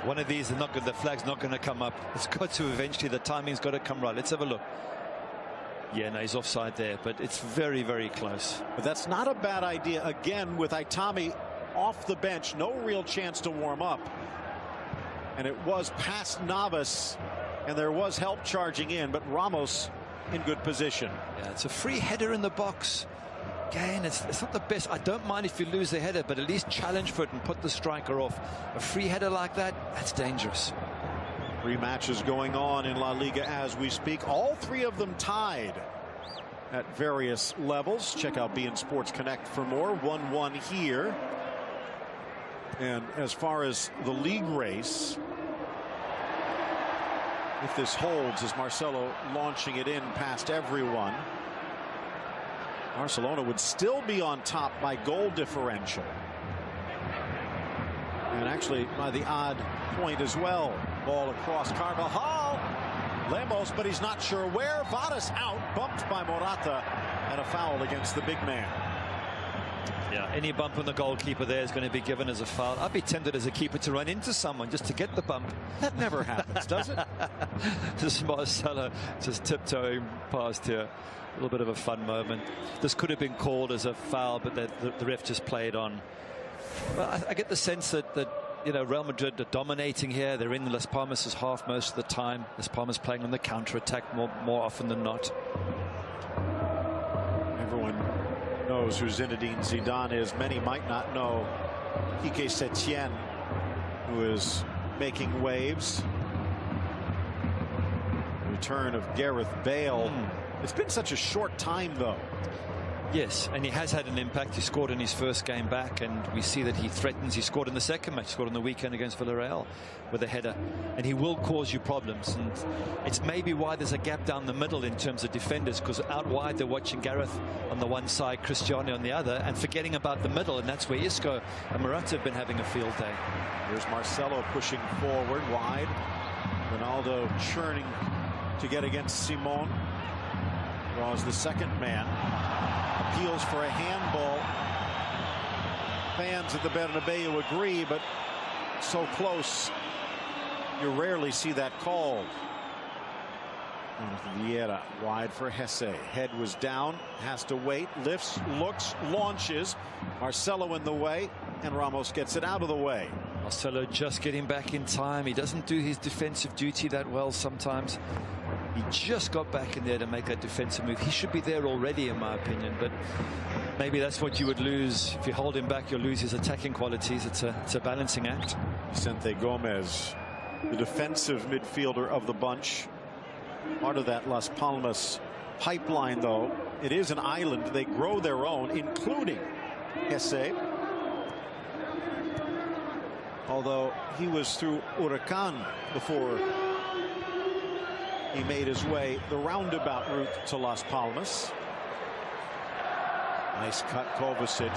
One of these, the flag's not going to come up. It's got to eventually, the timing's got to come right. Let's have a look. Yeah, no, he's offside there, but it's very, very close. But that's not a bad idea. Again, with Itami off the bench, no real chance to warm up. And it was past Navas, and there was help charging in, but Ramos in good position. Yeah, it's a free header in the box. Again, it's not the best. I don't mind if you lose the header, but at least challenge for it and put the striker off. A free header like that, that's dangerous. 3 matches going on in La Liga as we speak. All 3 of them tied at various levels. Check out beIN Sports Connect for more. 1-1 here. And as far as the league race, if this holds, as Marcelo launching it in past everyone, Barcelona would still be on top by goal differential. And actually by the odd point as well. Ball across Carvajal. Lemos, but he's not sure where. Vadas out, bumped by Morata, and a foul against the big man. Yeah, any bump on the goalkeeper there is going to be given as a foul. I'd be tempted as a keeper to run into someone just to get the bump. That never happens, does it? Just Marcelo just tiptoeing past here. A little bit of a fun moment. This could have been called as a foul, but the ref just played on. Well, I get the sense that you know, Real Madrid are dominating here. They're in Las Palmas' half most of the time. Las Palmas playing on the counter-attack more often than not. Everyone knows who Zinedine Zidane is. Many might not know Quique Setien, who is making waves. Return of Gareth Bale. It's been such a short time, though. Yes, and he has had an impact. He scored in his first game back, and we see that he threatens. He scored in the second match, scored on the weekend against Villarreal with a header, and he will cause you problems. And it's maybe why there's a gap down the middle in terms of defenders, because out wide they're watching Gareth on the one side, Cristiano on the other, and forgetting about the middle, and that's where Isco and Morata have been having a field day. Here's Marcelo pushing forward wide. Ronaldo churning to get against Simon. Draws the second man. Appeals for a handball. Fans at the Bernabeu agree, but so close, you rarely see that called. Vieira wide for Hesse. Head was down, has to wait, lifts, looks, launches. Marcelo in the way, and Ramos gets it out of the way. Marcelo just getting back in time. He doesn't do his defensive duty that well sometimes. He just got back in there to make that defensive move. He should be there already, in my opinion, but maybe that's what you would lose. If you hold him back, you'll lose his attacking qualities. It's a balancing act. Vicente Gomez, the defensive midfielder of the bunch. Part of that Las Palmas pipeline, though. It is an island. They grow their own, including Hesse. Although he was through Huracan before he made his way the roundabout route to Las Palmas. Nice cut, Kovacic.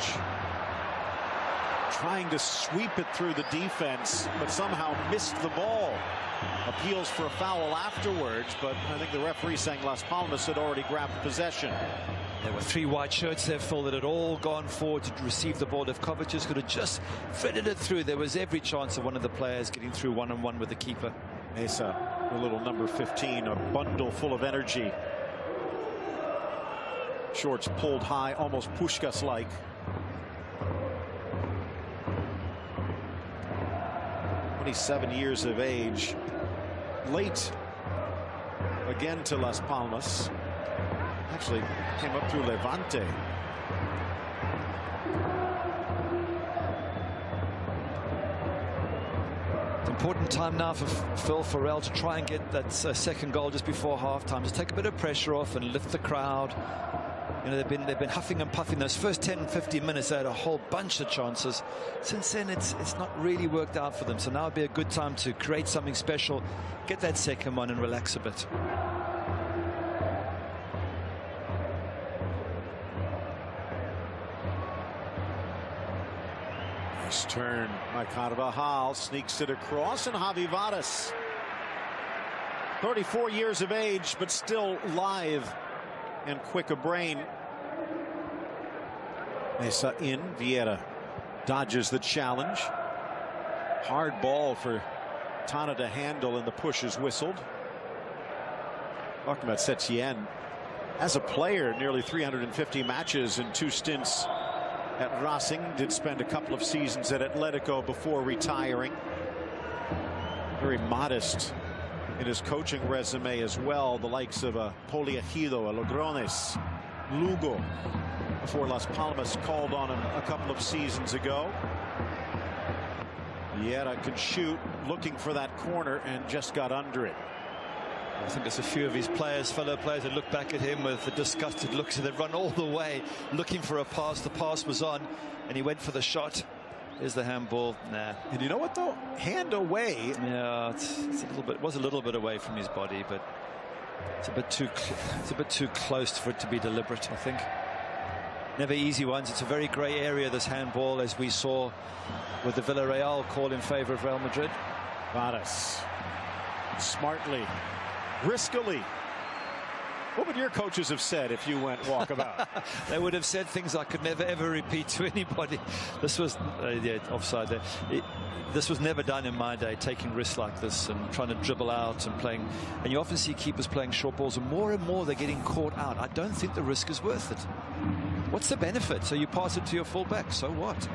Trying to sweep it through the defense, but somehow missed the ball. Appeals for a foul afterwards, but I think the referee saying Las Palmas had already grabbed possession. There were 3 white shirts there, Phil, that had all gone forward to receive the ball. If Kovacic could have just threaded it through, there was every chance of one of the players getting through one-on-one with the keeper. Mesa, a little number 15, a bundle full of energy. Shorts pulled high, almost Puskás-like. Seven years of age, late again to Las Palmas. Actually came up through Levante. Important time now for Phil Farrell to try and get that second goal just before halftime. Just take a bit of pressure off and lift the crowd. You know, they've been huffing and puffing. Those first 10-15 minutes, they had a whole bunch of chances. Since then, it's not really worked out for them. So now would be a good time to create something special, get that second one, and relax a bit. Nice turn by Carvajal, sneaks it across, and Javi Vargas, 34 years of age, but still lithe and quick of brain. Mesa in, Vieira dodges the challenge. Hard ball for Tana to handle, and the push is whistled. Talking about Setien, as a player, nearly 350 matches in 2 stints at Racing. Did spend a couple of seasons at Atletico before retiring. Very modest in his coaching resume as well. The likes of Poliegido, Logrones, Lugo, before Las Palmas called on him a couple of seasons ago. Vieira can shoot, looking for that corner, and just got under it. I think there's a few of his fellow players that look back at him with the disgusted looks, and they've run all the way looking for a pass. The pass was on, and he went for the shot. Here's the handball. Nah. And you know what, though? Hand away. Yeah, it's a little bit. It was a little bit away from his body, but it's a bit too close for it to be deliberate, I think. Never easy ones. It's a very grey area, this handball, as we saw with the Villarreal call in favor of Real Madrid. Varas, smartly, riskily. What would your coaches have said if you went walkabout? They would have said things I could never ever repeat to anybody. This was yeah, offside there. This was never done in my day, taking risks like this and trying to dribble out and playing. And you often see keepers playing short balls, and more they're getting caught out. I don't think the risk is worth it. What's the benefit? So you pass it to your fullback, so what?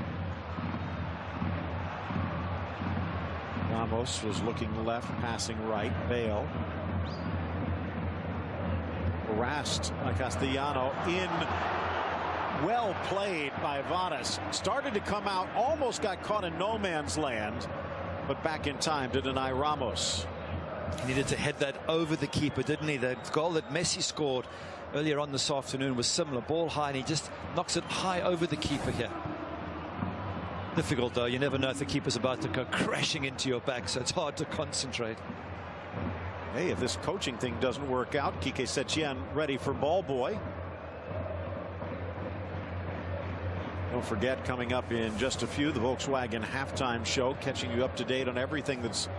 Ramos was looking left, passing right. Bale harassed by Castellano. In, well played by Varas. Started to come out, almost got caught in no man's land, but back in time to deny Ramos. He needed to head that over the keeper, didn't he? The goal that Messi scored earlier on this afternoon was similar. Ball high, and he just knocks it high over the keeper here. Difficult, though. You never know if the keeper's about to go crashing into your back, so it's hard to concentrate. Hey, if this coaching thing doesn't work out, Quique Setien ready for ball boy. Don't forget, coming up in just a few, the Volkswagen halftime show, catching you up to date on everything that's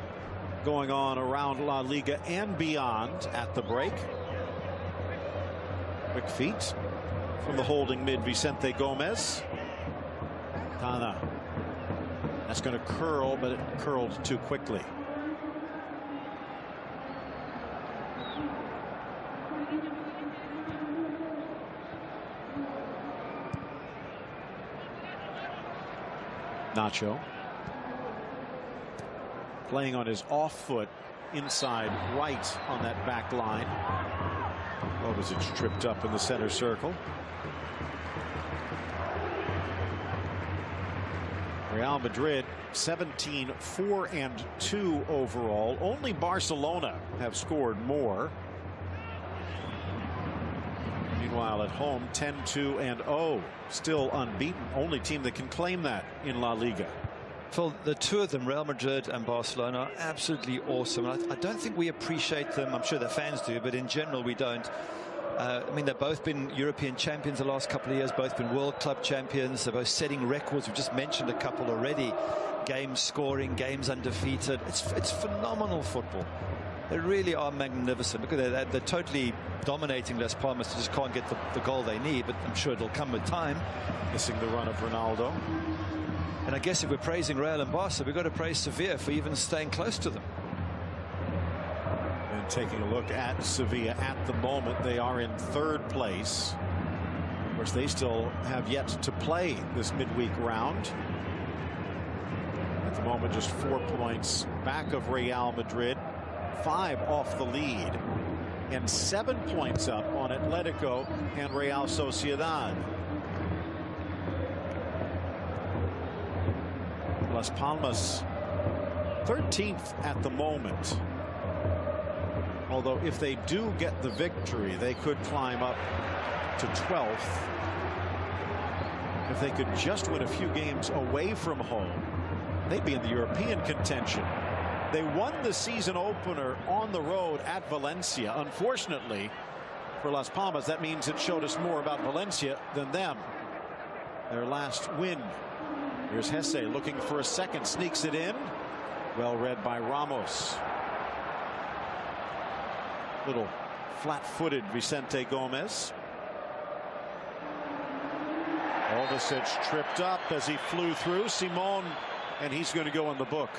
going on around La Liga and beyond at the break. Quick feet from the holding mid Vicente Gomez. Tana. That's going to curl, but it curled too quickly. Nacho playing on his off foot inside right on that back line. Kovacic tripped up in the center circle. Real Madrid 17-4-2 overall. Only Barcelona have scored more. Meanwhile, at home, 10-2-0, still unbeaten. Only team that can claim that in La Liga. Phil, the two of them, Real Madrid and Barcelona, are absolutely awesome. I don't think we appreciate them. I'm sure the fans do, but in general, we don't. I mean, they've both been European champions the last couple of years, both been World Club champions. They're both setting records. We've just mentioned a couple already. Games scoring, games undefeated. It's phenomenal football. They really are magnificent. Look at that. They're totally dominating Las Palmas. They just can't get the goal they need, but I'm sure it'll come with time. Missing the run of Ronaldo. And I guess if we're praising Real and Barca, we've got to praise Sevilla for even staying close to them. And taking a look at Sevilla at the moment, they are in third place. Of course, they still have yet to play this midweek round. At the moment, just 4 points back of Real Madrid, 5 off the lead, and 7 points up on Atletico and Real Sociedad. Las Palmas 13th at the moment, Although if they do get the victory, they could climb up to 12th. If they could just win a few games away from home, they'd be in the European contention. They won the season opener on the road at Valencia. Unfortunately for Las Palmas, that means it showed us more about Valencia than them. Their last win. Here's Hesse looking for a second, sneaks it in. Well read by Ramos. Little flat-footed Vicente Gomez. Kovacic tripped up as he flew through. Simon, and he's going to go in the book.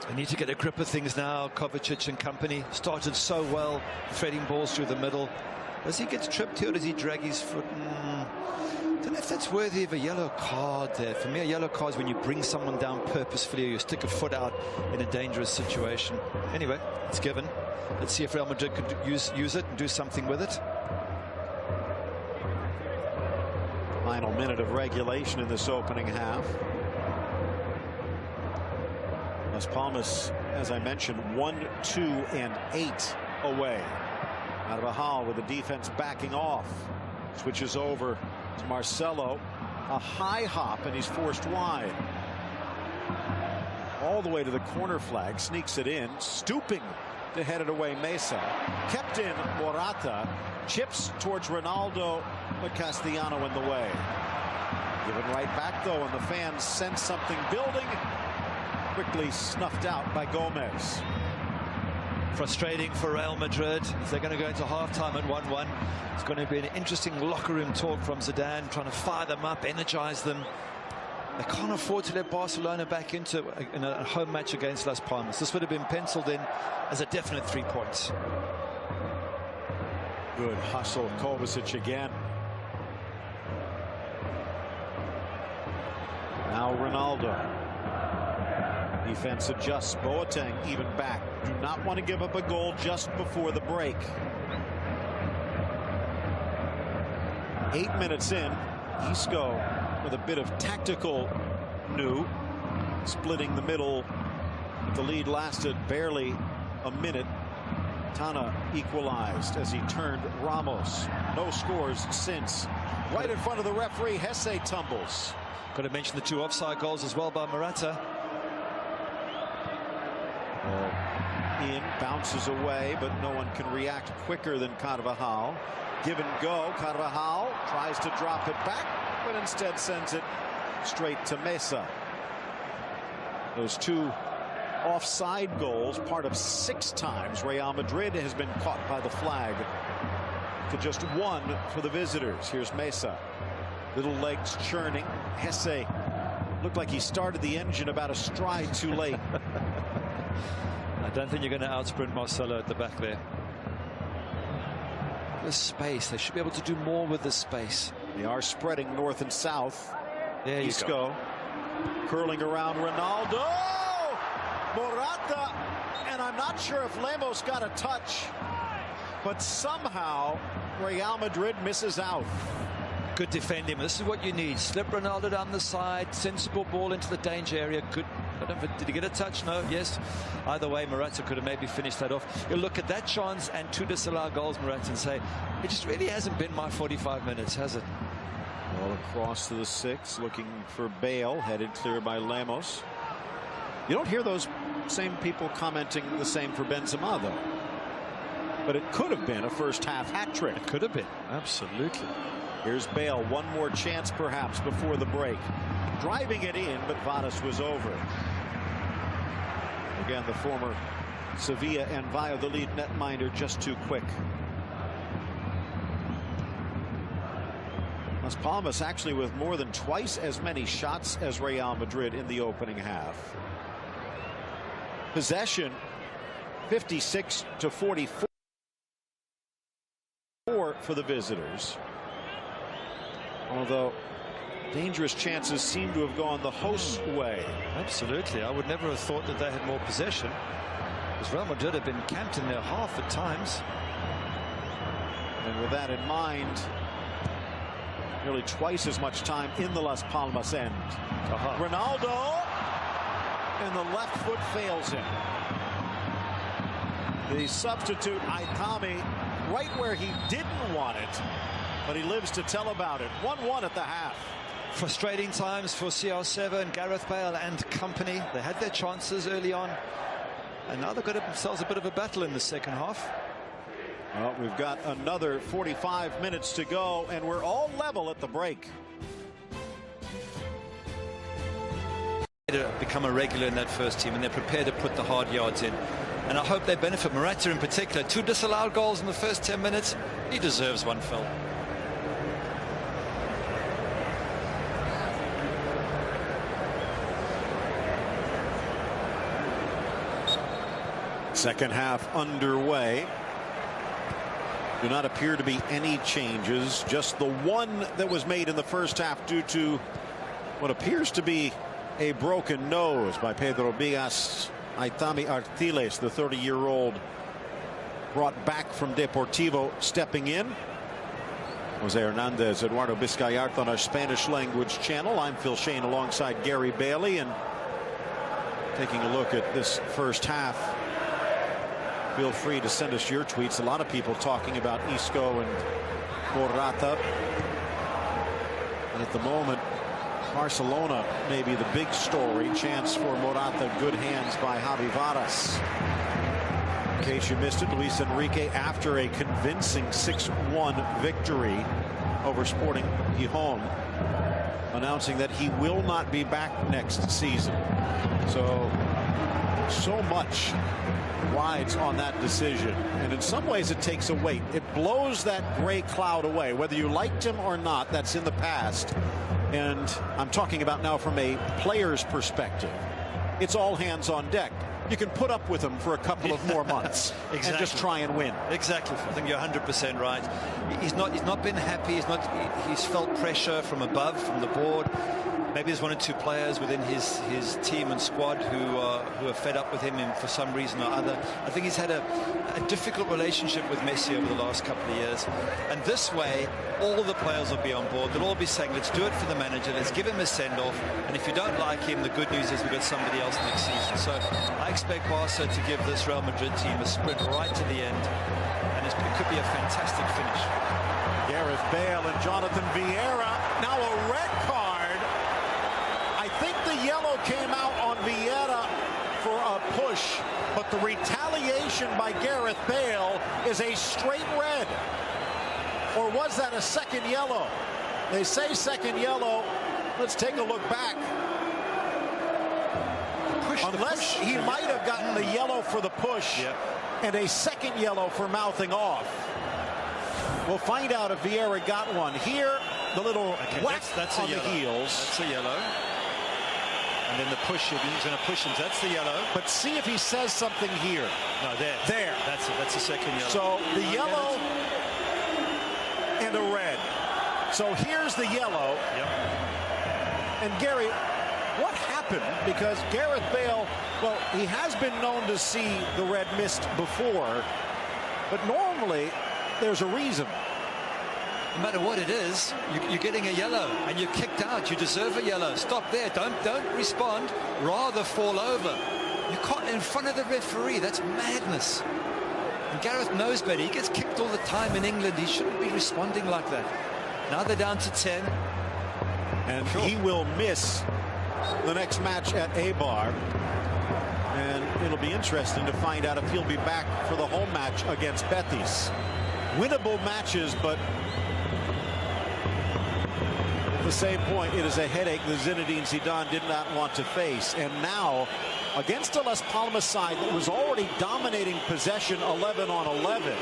They need to get a grip of things now. Kovacic and company started so well, threading balls through the middle. Does he get tripped here or does he drag his foot? I don't know if that's worthy of a yellow card there. For me, a yellow card is when you bring someone down purposefully or you stick a foot out in a dangerous situation. Anyway, it's given. Let's see if Real Madrid could use it and do something with it. Final minute of regulation in this opening half. Las Palmas, as I mentioned, 1, 2, and 8 away. Carvajal with the defense backing off. Switches over to Marcelo. A high hop, and he's forced wide. All the way to the corner flag. Sneaks it in. Stooping to head it away, Mesa. Kept in Morata. Chips towards Ronaldo, but Castellano in the way. Given right back, though, and the fans sense something building. Quickly snuffed out by Gomez. Frustrating for Real Madrid. If they're going to go into halftime at 1-1, it's going to be an interesting locker room talk from Zidane, trying to fire them up, energize them. They can't afford to let Barcelona back into a home match against Las Palmas. This would have been penciled in as a definite 3 points. Good hustle, Kovacic again. Now Ronaldo. Defense adjusts. Boateng even back. Do not want to give up a goal just before the break. 8 minutes in. Isco with a bit of tactical new. Splitting the middle. The lead lasted barely a minute. Tana equalized as he turned Ramos. No scores since. Right in front of the referee, Hesse tumbles. Got to mention the 2 offside goals as well by Morata. In, bounces away, but no one can react quicker than Carvajal. Give and go. Carvajal tries to drop it back, but instead sends it straight to Mesa. Those 2 offside goals, part of 6 times Real Madrid has been caught by the flag, to just 1 for the visitors. Here's Mesa. Little legs churning. Hesse looked like he started the engine about a stride too late. I don't think you're going to outsprint Marcelo at the back there. The space. They should be able to do more with the space. They are spreading north and south. There you go. Curling around Ronaldo. Morata. And I'm not sure if Lemos got a touch. But somehow Real Madrid misses out. Good defending. This is what you need. Slip Ronaldo down the side. Sensible ball into the danger area. Good. I don't know, did he get a touch? No. Yes. Either way, Morata could have maybe finished that off. You look at that chance and 2 disallowed goals, Morata, and say, it just really hasn't been my 45 minutes, has it? Ball across to the 6, looking for Bale, headed clear by Lemos. You don't hear those same people commenting the same for Benzema, though. But it could have been a first-half hat trick. It could have been. Absolutely. Here's Bale. One more chance, perhaps, before the break. Driving it in, but Vadas was over. Again, the former Sevilla and Valladolid netminder just too quick. Las Palmas actually with more than twice as many shots as Real Madrid in the opening half. Possession 56-44 for the visitors. Although dangerous chances seem to have gone the host's way. Absolutely. I would never have thought that they had more possession, because Real Madrid have been camped in their half at times. And with that in mind, nearly twice as much time in the Las Palmas end. Ronaldo, and the left foot fails him. The substitute Itami right where he didn't want it, but he lives to tell about it. 1-1 at the half. Frustrating times for CR7, Gareth Bale and company. They had their chances early on, and now they've got themselves a bit of a battle in the second half. Well, we've got another 45 minutes to go, and we're all level at the break. To become a regular in that first team, and they're prepared to put the hard yards in. And I hope they benefit. Morata in particular, 2 disallowed goals in the first 10 minutes. He deserves one, Phil. Second half underway. Do not appear to be any changes. Just the one that was made in the first half due to what appears to be a broken nose by Pedro Bigas. Itami Artiles, the 30-year-old, brought back from Deportivo, stepping in. Jose Hernandez, Eduardo Vizcayart on our Spanish language channel. I'm Phil Shane alongside Gary Bailey, and taking a look at this first half. Feel free to send us your tweets. A lot of people talking about Isco and Morata. And at the moment, Barcelona may be the big story. Chance for Morata. Good hands by Javi Varas. In case you missed it, Luis Enrique, after a convincing 6-1 victory over Sporting Gijón, announcing that he will not be back next season. So much rides on that decision, and in some ways it takes a weight. It blows that gray cloud away. Whether you liked him or not, that's in the past. And I'm talking about now from a player's perspective. It's all hands on deck. You can put up with him for a couple of more months exactly. And just try and win. Exactly. I think you're 100% right. He's not been happy. He's felt pressure from above, from the board. Maybe there's 1 or 2 players within his team and squad who are fed up with him for some reason or other. I think he's had a difficult relationship with Messi over the last couple of years. And this way, all the players will be on board. They'll all be saying, let's do it for the manager. Let's give him a send-off. And if you don't like him, the good news is we've got somebody else next season. So I expect Barca to give this Real Madrid team a sprint right to the end. And it could be a fantastic finish. Gareth Bale and Jonathan Vieira. Now a red card. I think the yellow came out on Vieira for a push, but the retaliation by Gareth Bale is a straight red. Or was that a second yellow? They say second yellow. Let's take a look back. Unless he might have gotten the yellow for the push, yep, and a second yellow for mouthing off. We'll find out if Vieira got one. Here, the little whack that's on the heels. That's a yellow. And then the push, if he's going to push him, that's the yellow. But see if he says something here. No, there. There. That's a second yellow. So the yellow and a red. So here's the yellow. Yep. And Gary, what happened? Because Gareth Bale, well, he has been known to see the red missed before, but normally there's a reason. No matter what it is, you're getting a yellow and you're kicked out. You deserve a yellow. Stop there. Don't respond. Rather fall over. You can't in front of the referee. That's madness. And Gareth knows better. He gets kicked all the time in England. He shouldn't be responding like that. Now they're down to 10. And he will miss the next match at Eibar. And it'll be interesting to find out if he'll be back for the home match against Betis. Winnable matches, but at the same point, it is a headache that Zinedine Zidane did not want to face. And now, against a Las Palmas side that was already dominating possession 11 on 11,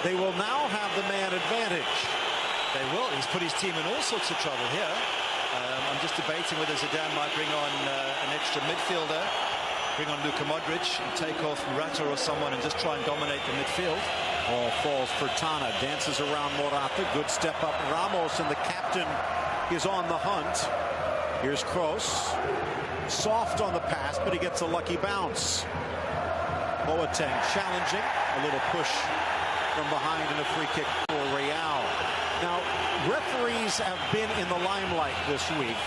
they will now have the man advantage. They will. He's put his team in all sorts of trouble here. I'm just debating whether Zidane might bring on an extra midfielder, bring on Luka Modric, and take off Morata or someone and just try and dominate the midfield. Ball falls for Tana, dances around Morata. Good step up Ramos, and the captain is on the hunt. Here's Kroos. Soft on the pass, but he gets a lucky bounce. Boateng challenging. A little push from behind and a free kick for Real. Now, referees have been in the limelight this week.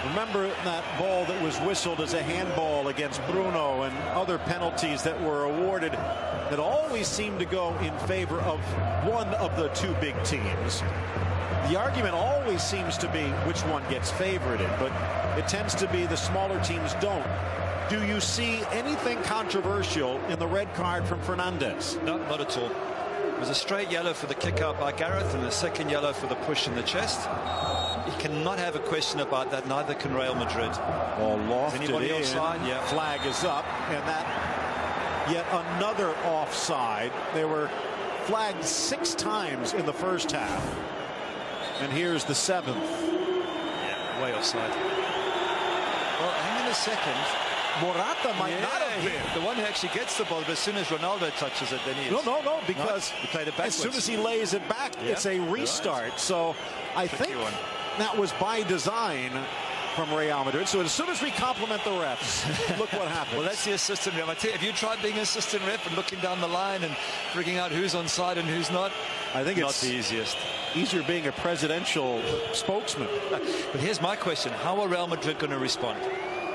Remember that ball that was whistled as a handball against Bruno and other penalties that were awarded that always seemed to go in favor of one of the two big teams. The argument always seems to be which one gets favorited, but it tends to be the smaller teams don't. Do you see anything controversial in the red card from Fernandez? No, not at all. It was a straight yellow for the kick out by Gareth and a second yellow for the push in the chest. You cannot have a question about that. Neither can Real Madrid. Ball lofted in. Anybody offside? Yeah. Flag is up, and that yet another offside. They were flagged 6 times in the first half, and here's the 7th. Yeah, way offside. Well, hang on a second. Morata might not have been the one who actually gets the ball, but as soon as Ronaldo touches it, then he is. No, because he played it as soon as he lays it back, it's a restart. Right. So I think that was by design from Real Madrid. So as soon as we compliment the refs, look what happens. Well, that's the assistant ref. I tell you, have you tried being an assistant ref and looking down the line and figuring out who's onside and who's not? I think not it's the easiest. Easier being a presidential spokesman. But here's my question. How are Real Madrid going to respond?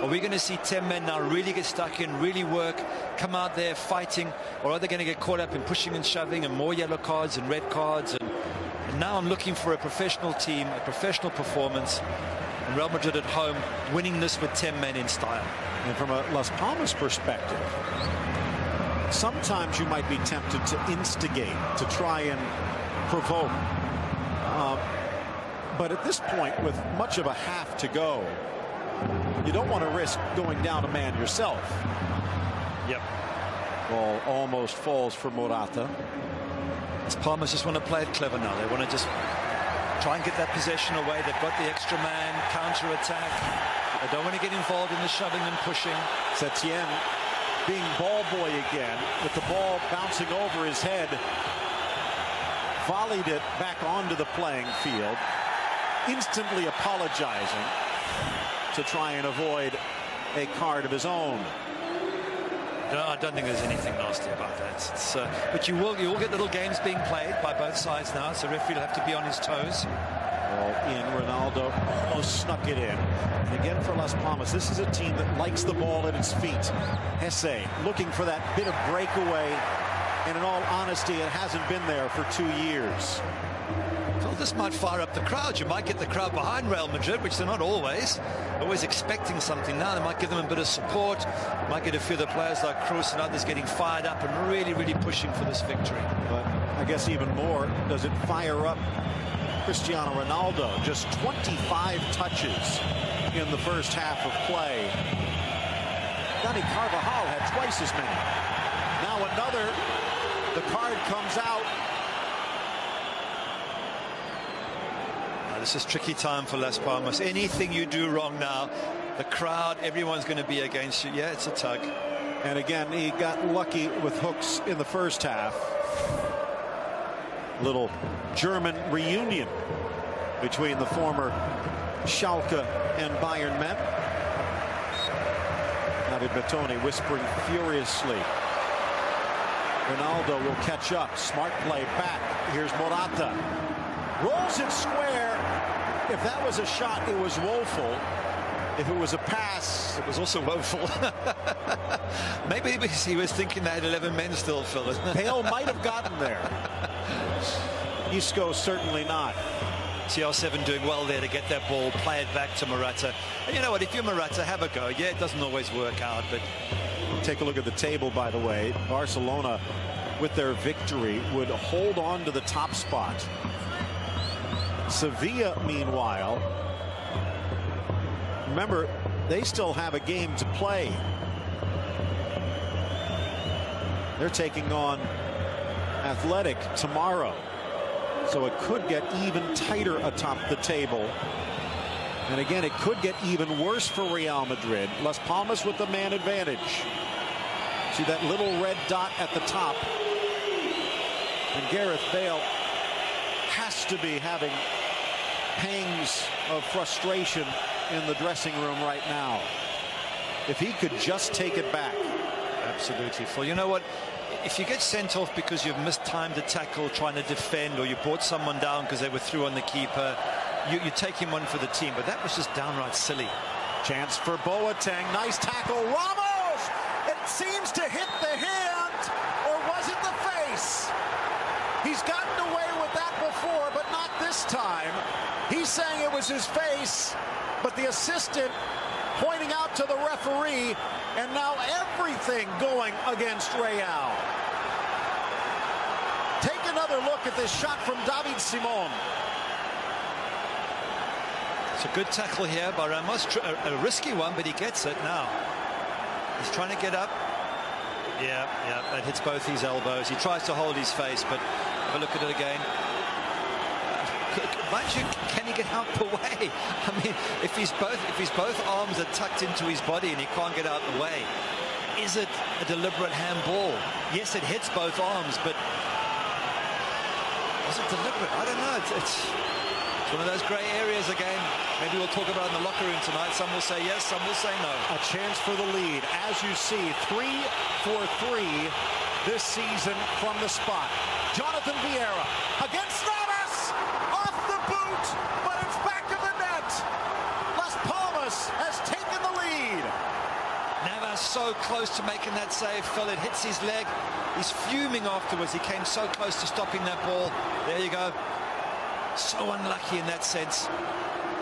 Are we going to see 10 men now really get stuck in, really work, come out there fighting, or are they going to get caught up in pushing and shoving and more yellow cards and red cards? And now I'm looking for a professional team, a professional performance, and Real Madrid at home winning this with 10 men in style. And from a Las Palmas perspective, sometimes you might be tempted to instigate, to try and provoke. But at this point, with much of a half to go, you don't want to risk going down a man yourself. Yep. Ball almost falls for Morata. As Palmas just want to play it clever now. They want to just try and get that possession away. They've got the extra man, counter-attack. They don't want to get involved in the shoving and pushing. Setien being ball boy again, with the ball bouncing over his head. Volleyed it back onto the playing field. Instantly apologizing to try and avoid a card of his own. No, I don't think there's anything nasty about that. But you will get little games being played by both sides now, so referee will have to be on his toes. Ball in, Ronaldo almost snuck it in. And again for Las Palmas, this is a team that likes the ball at its feet. Hesse looking for that bit of breakaway, and in all honesty, it hasn't been there for 2 years. Well, this might fire up the crowd. You might get the crowd behind Real Madrid, which they're not always expecting something now. They might give them a bit of support. Might get a few of the players like Kroos and others getting fired up and really, really pushing for this victory. But I guess even more, does it fire up Cristiano Ronaldo? Just 25 touches in the first half of play. Dani Carvajal had twice as many. Now another. The card comes out. This is tricky time for Las Palmas. Anything you do wrong now, the crowd, everyone's going to be against you. Yeah, it's a tug. And again, he got lucky with hooks in the first half. Little German reunion between the former Schalke and Bayern men. David Bertoni whispering furiously. Ronaldo will catch up. Smart play back. Here's Morata. Rolls it square. If that was a shot, it was woeful. If it was a pass, it was also woeful. Maybe he was thinking they had 11 men still, Phil. Bale might have gotten there. Isco certainly not. CR7 doing well there to get that ball, play it back to Morata. And you know what, if you're Morata, have a go. Yeah, it doesn't always work out, but... Take a look at the table, by the way. Barcelona, with their victory, would hold on to the top spot. Sevilla, meanwhile, remember, they still have a game to play. They're taking on Athletic tomorrow. So it could get even tighter atop the table. And again, it could get even worse for Real Madrid. Las Palmas with the man advantage. See that little red dot at the top. And Gareth Bale has to be having pangs of frustration in the dressing room right now. If he could just take it back. Absolutely, Phil. You know what? If you get sent off because you've mistimed a tackle trying to defend, or you brought someone down because they were through on the keeper, you're taking one for the team, but that was just downright silly. Chance for Boateng. Nice tackle. Ramos! It seems to hit the hand, or was it the face? He's gotten away with that before, but not this time. He's saying it was his face, but the assistant pointing out to the referee, and now everything going against Real. Take another look at this shot from David Simon. It's a good tackle here by Ramos, a risky one, but he gets it now. He's trying to get up. Yeah, that hits both his elbows. He tries to hold his face, but have a look at it again. Mind you, can he get out the way? I mean, if his both arms are tucked into his body and he can't get out the way, is it a deliberate handball? Yes, it hits both arms, but was it deliberate? I don't know. It's one of those grey areas again. Maybe we'll talk about it in the locker room tonight. Some will say yes, some will say no. A chance for the lead. As you see, 3 for 3 this season from the spot. Jonathan Vieira against Navas! Off the boot, but it's back of the net. Las Palmas has taken the lead. Navas so close to making that save, Phil. It hits his leg. He's fuming afterwards. He came so close to stopping that ball. There you go. So unlucky in that sense.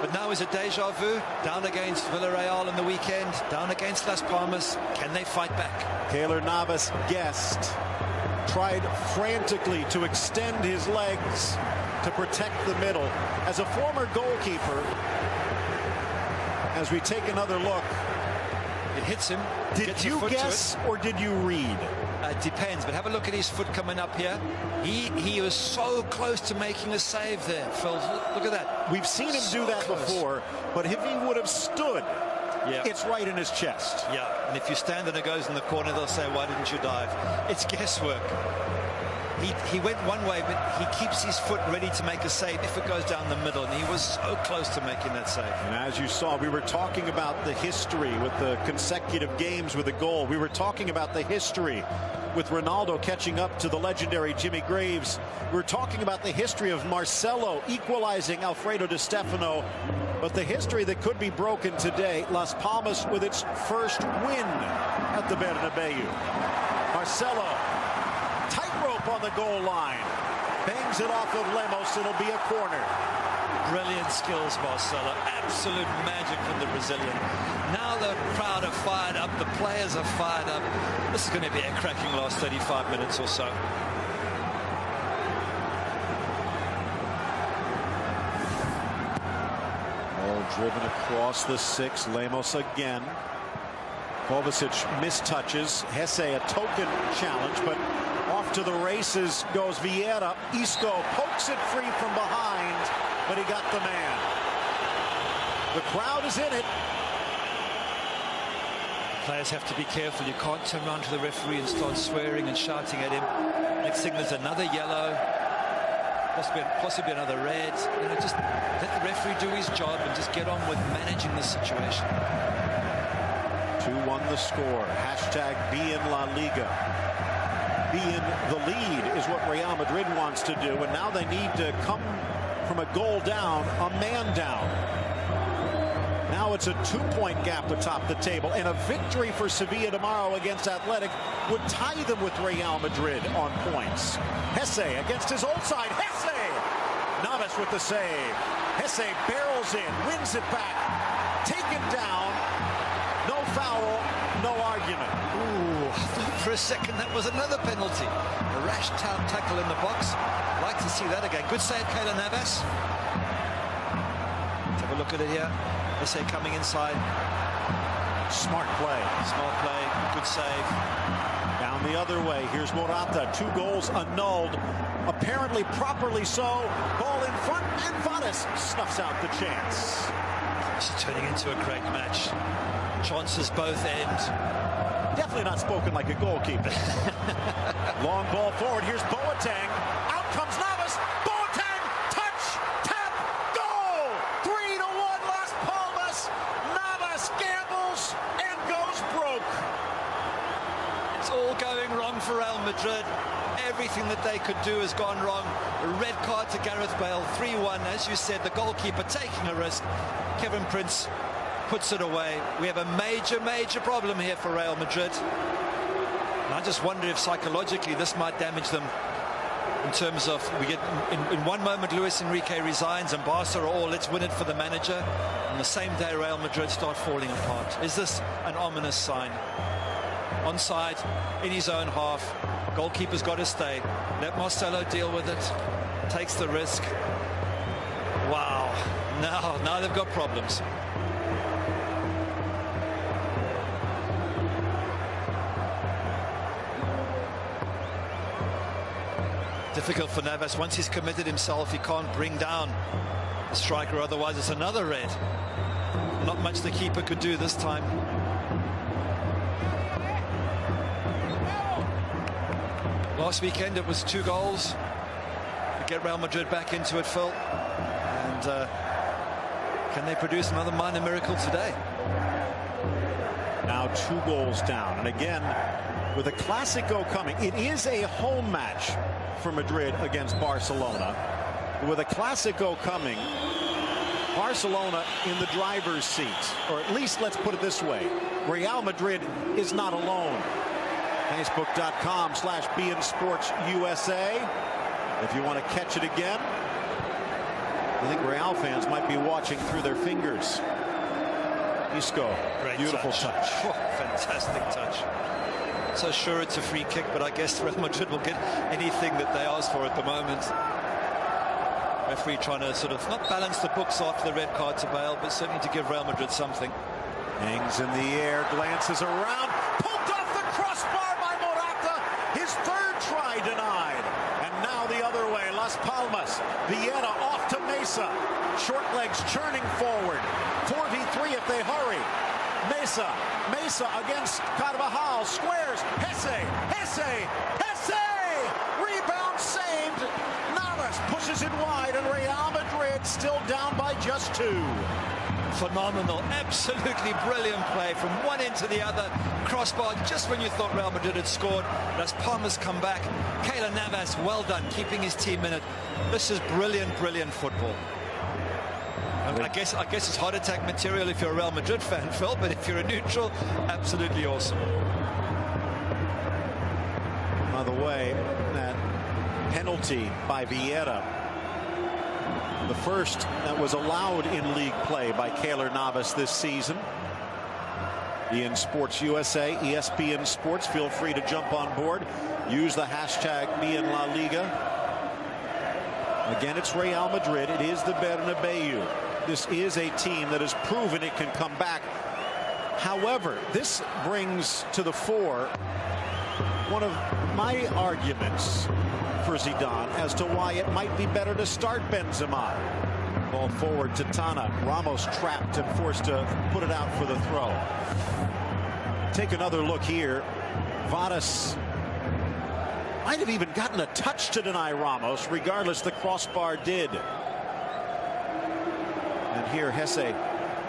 But now is a deja vu. Down against Villarreal in the weekend. Down against Las Palmas. Can they fight back? Keylor Navas guessed. Tried frantically to extend his legs to protect the middle. As a former goalkeeper, as we take another look, it hits him. Did you guess or did you read? It depends, but have a look at his foot coming up here. He was so close to making a save there, Phil. Look at that. We've seen him do that before, but if he would have stood, it's right in his chest. Yeah, and if you stand and it goes in the corner, they'll say, why didn't you dive? It's guesswork. He went one way, but he keeps his foot ready to make a save if it goes down the middle, and he was so close to making that save. And as you saw, we were talking about the history with the consecutive games with a goal. We were talking about the history with Ronaldo catching up to the legendary Jimmy Graves. We were talking about the history of Marcelo equalizing Alfredo Di Stefano, but the history that could be broken today, Las Palmas with its first win at the Bernabeu. Marcelo, tightrope on the goal line, bangs it off of Lemos. It'll be a corner. Brilliant skills, Marcelo. Absolute magic from the Brazilian. Now the crowd are fired up. The players are fired up. This is going to be a cracking last 35 minutes or so. Ball driven across the 6. Lemos again. Kovacic mistouches. Hesse a token challenge, but off to the races goes Vieira. Isco pokes it free from behind, but he got the man. The crowd is in it. Players have to be careful. You can't turn around to the referee and start swearing and shouting at him. Next thing, there's another yellow, possibly another red. You know, just let the referee do his job and just get on with managing the situation. 2-1 the score. Hashtag beIN La Liga. beIN the lead is what Real Madrid wants to do, and now they need to come from a goal down, a man down. Now it's a 2-point gap atop the table, and a victory for Sevilla tomorrow against Athletic would tie them with Real Madrid on points. Hesse against his old side. Hesse! Navas with the save. Hesse barrels in, wins it back, taken down. No foul, no argument. Ooh, I thought for a second that was another penalty. A rash tackle in the box. Like to see that again. Good save, Keylor Navas. Let's have a look at it here. They say coming inside. Smart play. Smart play. Good save. Down the other way. Here's Morata. 2 goals annulled. Apparently properly so. Ball in front, and Vadas snuffs out the chance. This is turning into a great match. Chances both ends. Definitely not spoken like a goalkeeper. Long ball forward. Here's Boateng. Out comes Navas. Boateng. Touch. Tap. Goal. 3-1 Las Palmas. Navas gambles and goes broke. It's all going going wrong for Real Madrid. Everything that they could do has gone wrong. A red card to Gareth Bale, 3-1. As you said, the goalkeeper taking a risk. Kevin Prince puts it away. We have a major problem here for Real Madrid. And I just wonder if psychologically this might damage them. In terms of, we get in one moment Luis Enrique resigns and Barca are all, let's win it for the manager. On the same day Real Madrid start falling apart. Is this an ominous sign? Onside in his own half. Goalkeeper's got to stay. Let Marcelo deal with it. Takes the risk. Wow. Now they've got problems. Difficult for Navas. Once he's committed himself, he can't bring down the striker, otherwise it's another red. Not much the keeper could do this time. Last weekend it was 2 goals to get Real Madrid back into it, Phil. And can they produce another minor miracle today? Now 2 goals down, and again with a Clásico coming. It is a home match for Madrid against Barcelona. With a Clásico coming, Barcelona in the driver's seat, or at least let's put it this way, Real Madrid is not alone. Facebook.com/beIN Sports USA. If you want to catch it again, I think Real fans might be watching through their fingers. Isco, great beautiful touch. Oh, fantastic touch. So sure it's a free kick, but I guess Real Madrid will get anything that they ask for at the moment. Referee trying to sort of not balance the books after the red card to Bale, but certainly to give Real Madrid something. Hangs in the air, glances around, poked off the crossbar by Morata. His 3rd try denied. And now the other way, Las Palmas. Vieira off to Mesa. Short legs churning forward. 4v3 if they hurry. Mesa against Carvajal, squares, Hesse, rebound saved, Navas pushes it wide, and Real Madrid still down by just 2. Phenomenal, absolutely brilliant play from one end to the other, crossbar just when you thought Real Madrid had scored. Las Palmas come back. Keylor Navas, well done, keeping his team in it. This is brilliant football. I guess it's heart attack material if you're a Real Madrid fan, Phil, but if you're a neutral, absolutely awesome. By the way, that penalty by Vieira, the first that was allowed in league play by Keylor Navas this season. beIN Sports USA, ESPN Sports, feel free to jump on board. Use the hashtag beIN La Liga. Again, it's Real Madrid. It is the Bernabeu. This is a team that has proven it can come back. However, this brings to the fore one of my arguments for Zidane as to why it might be better to start Benzema. Ball forward to Tana. Ramos trapped and forced to put it out for the throw. Take another look here. Vadas might have even gotten a touch to deny Ramos. Regardless, the crossbar did. And here Hesse,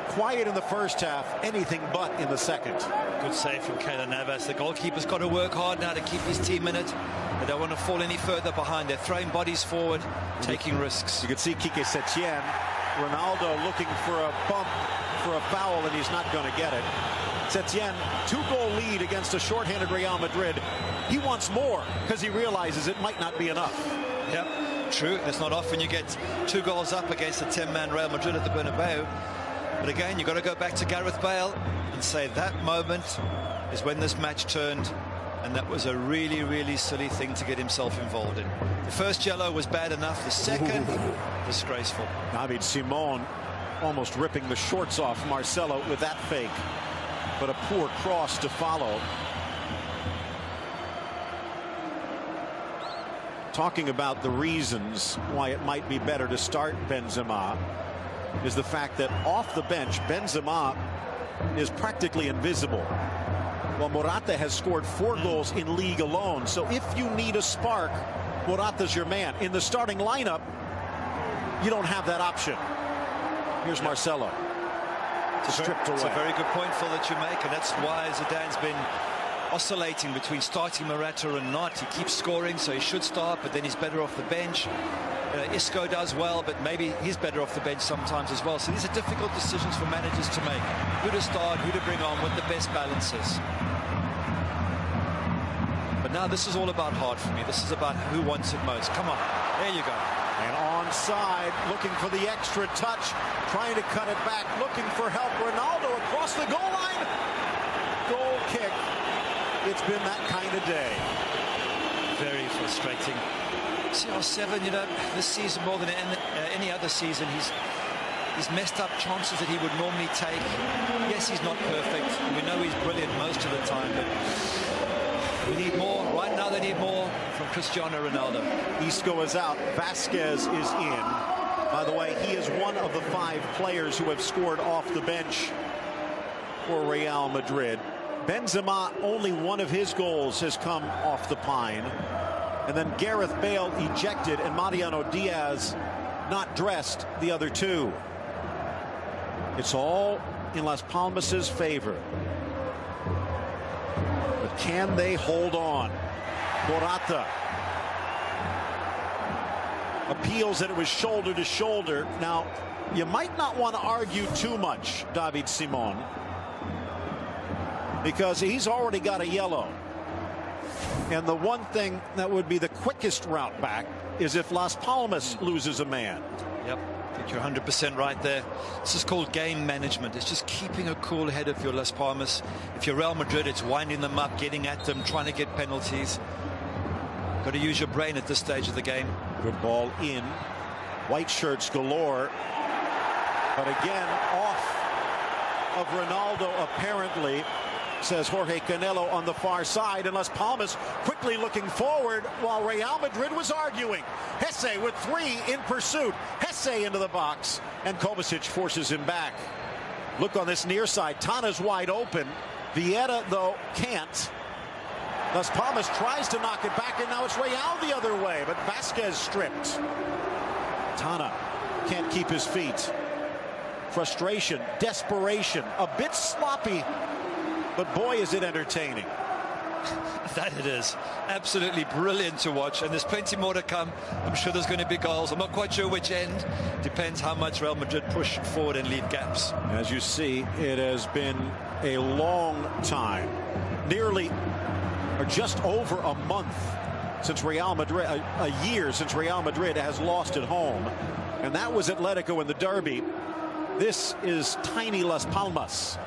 quiet in the first half, anything but in the second. Good save from Keylor Navas. The goalkeeper's got to work hard now to keep his team in it. They don't want to fall any further behind. They're throwing bodies forward, taking risks. You can see Quique Setien, Ronaldo looking for a bump, for a foul, and he's not going to get it. Setien, 2-goal lead against a shorthanded Real Madrid. He wants more because he realizes it might not be enough. Yep, true. It's not often you get 2 goals up against a 10-man Real Madrid at the Bernabeu. But again, you've got to go back to Gareth Bale and say that moment is when this match turned, and that was a really silly thing to get himself involved in. The first yellow was bad enough. The second, disgraceful. David Simon almost ripping the shorts off Marcelo with that fake, but a poor cross to follow. Talking about the reasons why it might be better to start Benzema is the fact that off the bench, Benzema is practically invisible. Well, Morata has scored 4 goals in league alone. So if you need a spark, Morata's your man. In the starting lineup, you don't have that option. Here's Marcelo. Stripped away. It's a very good point, Phil, that you make, and that's why Zidane's been oscillating between starting Morata and not. He keeps scoring, so he should start, but then he's better off the bench. Isco does well, but maybe he's better off the bench sometimes as well. So these are difficult decisions for managers to make. Who to start, who to bring on, what the best balance is. But now this is all about heart for me. This is about who wants it most. Come on, there you go. And onside, looking for the extra touch, trying to cut it back, looking for help. Ronaldo across the goal line. Goal kick. It's been that kind of day. Very frustrating. CR7, you know, this season more than any other season, he's messed up chances that he would normally take. Yes, he's not perfect. We know he's brilliant most of the time, but we need more. Right now they need more from Cristiano Ronaldo. Isco is out. Vasquez is in. By the way, he is one of the 5 players who have scored off the bench for Real Madrid. Benzema, only one of his goals has come off the pine. And then Gareth Bale ejected, and Mariano Diaz not dressed the other 2. It's all in Las Palmas' favor. But can they hold on? Morata appeals that it was shoulder to shoulder. Now, you might not want to argue too much, David Simon, because he's already got a yellow. And the one thing that would be the quickest route back is if Las Palmas loses a man. Yep, I think you're 100% right there. This is called game management. It's just keeping a cool head if you're Las Palmas. If you're Real Madrid, it's winding them up, getting at them, trying to get penalties. Got to use your brain at this stage of the game. Good ball in. White shirts galore. But again, off of Ronaldo apparently, says Jorge Canelo on the far side, and Las Palmas quickly looking forward while Real Madrid was arguing. Hesse with 3 in pursuit. Hesse into the box, and Kovacic forces him back. Look on this near side. Tana's wide open. Vieira, though, can't. Las Palmas tries to knock it back, and now it's Real the other way, but Vasquez stripped. Tana can't keep his feet. Frustration, desperation, a bit sloppy, but boy, is it entertaining. That it is. Absolutely brilliant to watch, and there's plenty more to come. I'm sure there's going to be goals. I'm not quite sure which end. Depends how much Real Madrid push forward and leave gaps. As you see, it has been a long time, nearly or just over a month since Real Madrid, a year since Real Madrid has lost at home, and that was Atletico in the derby. This is tiny Las Palmas.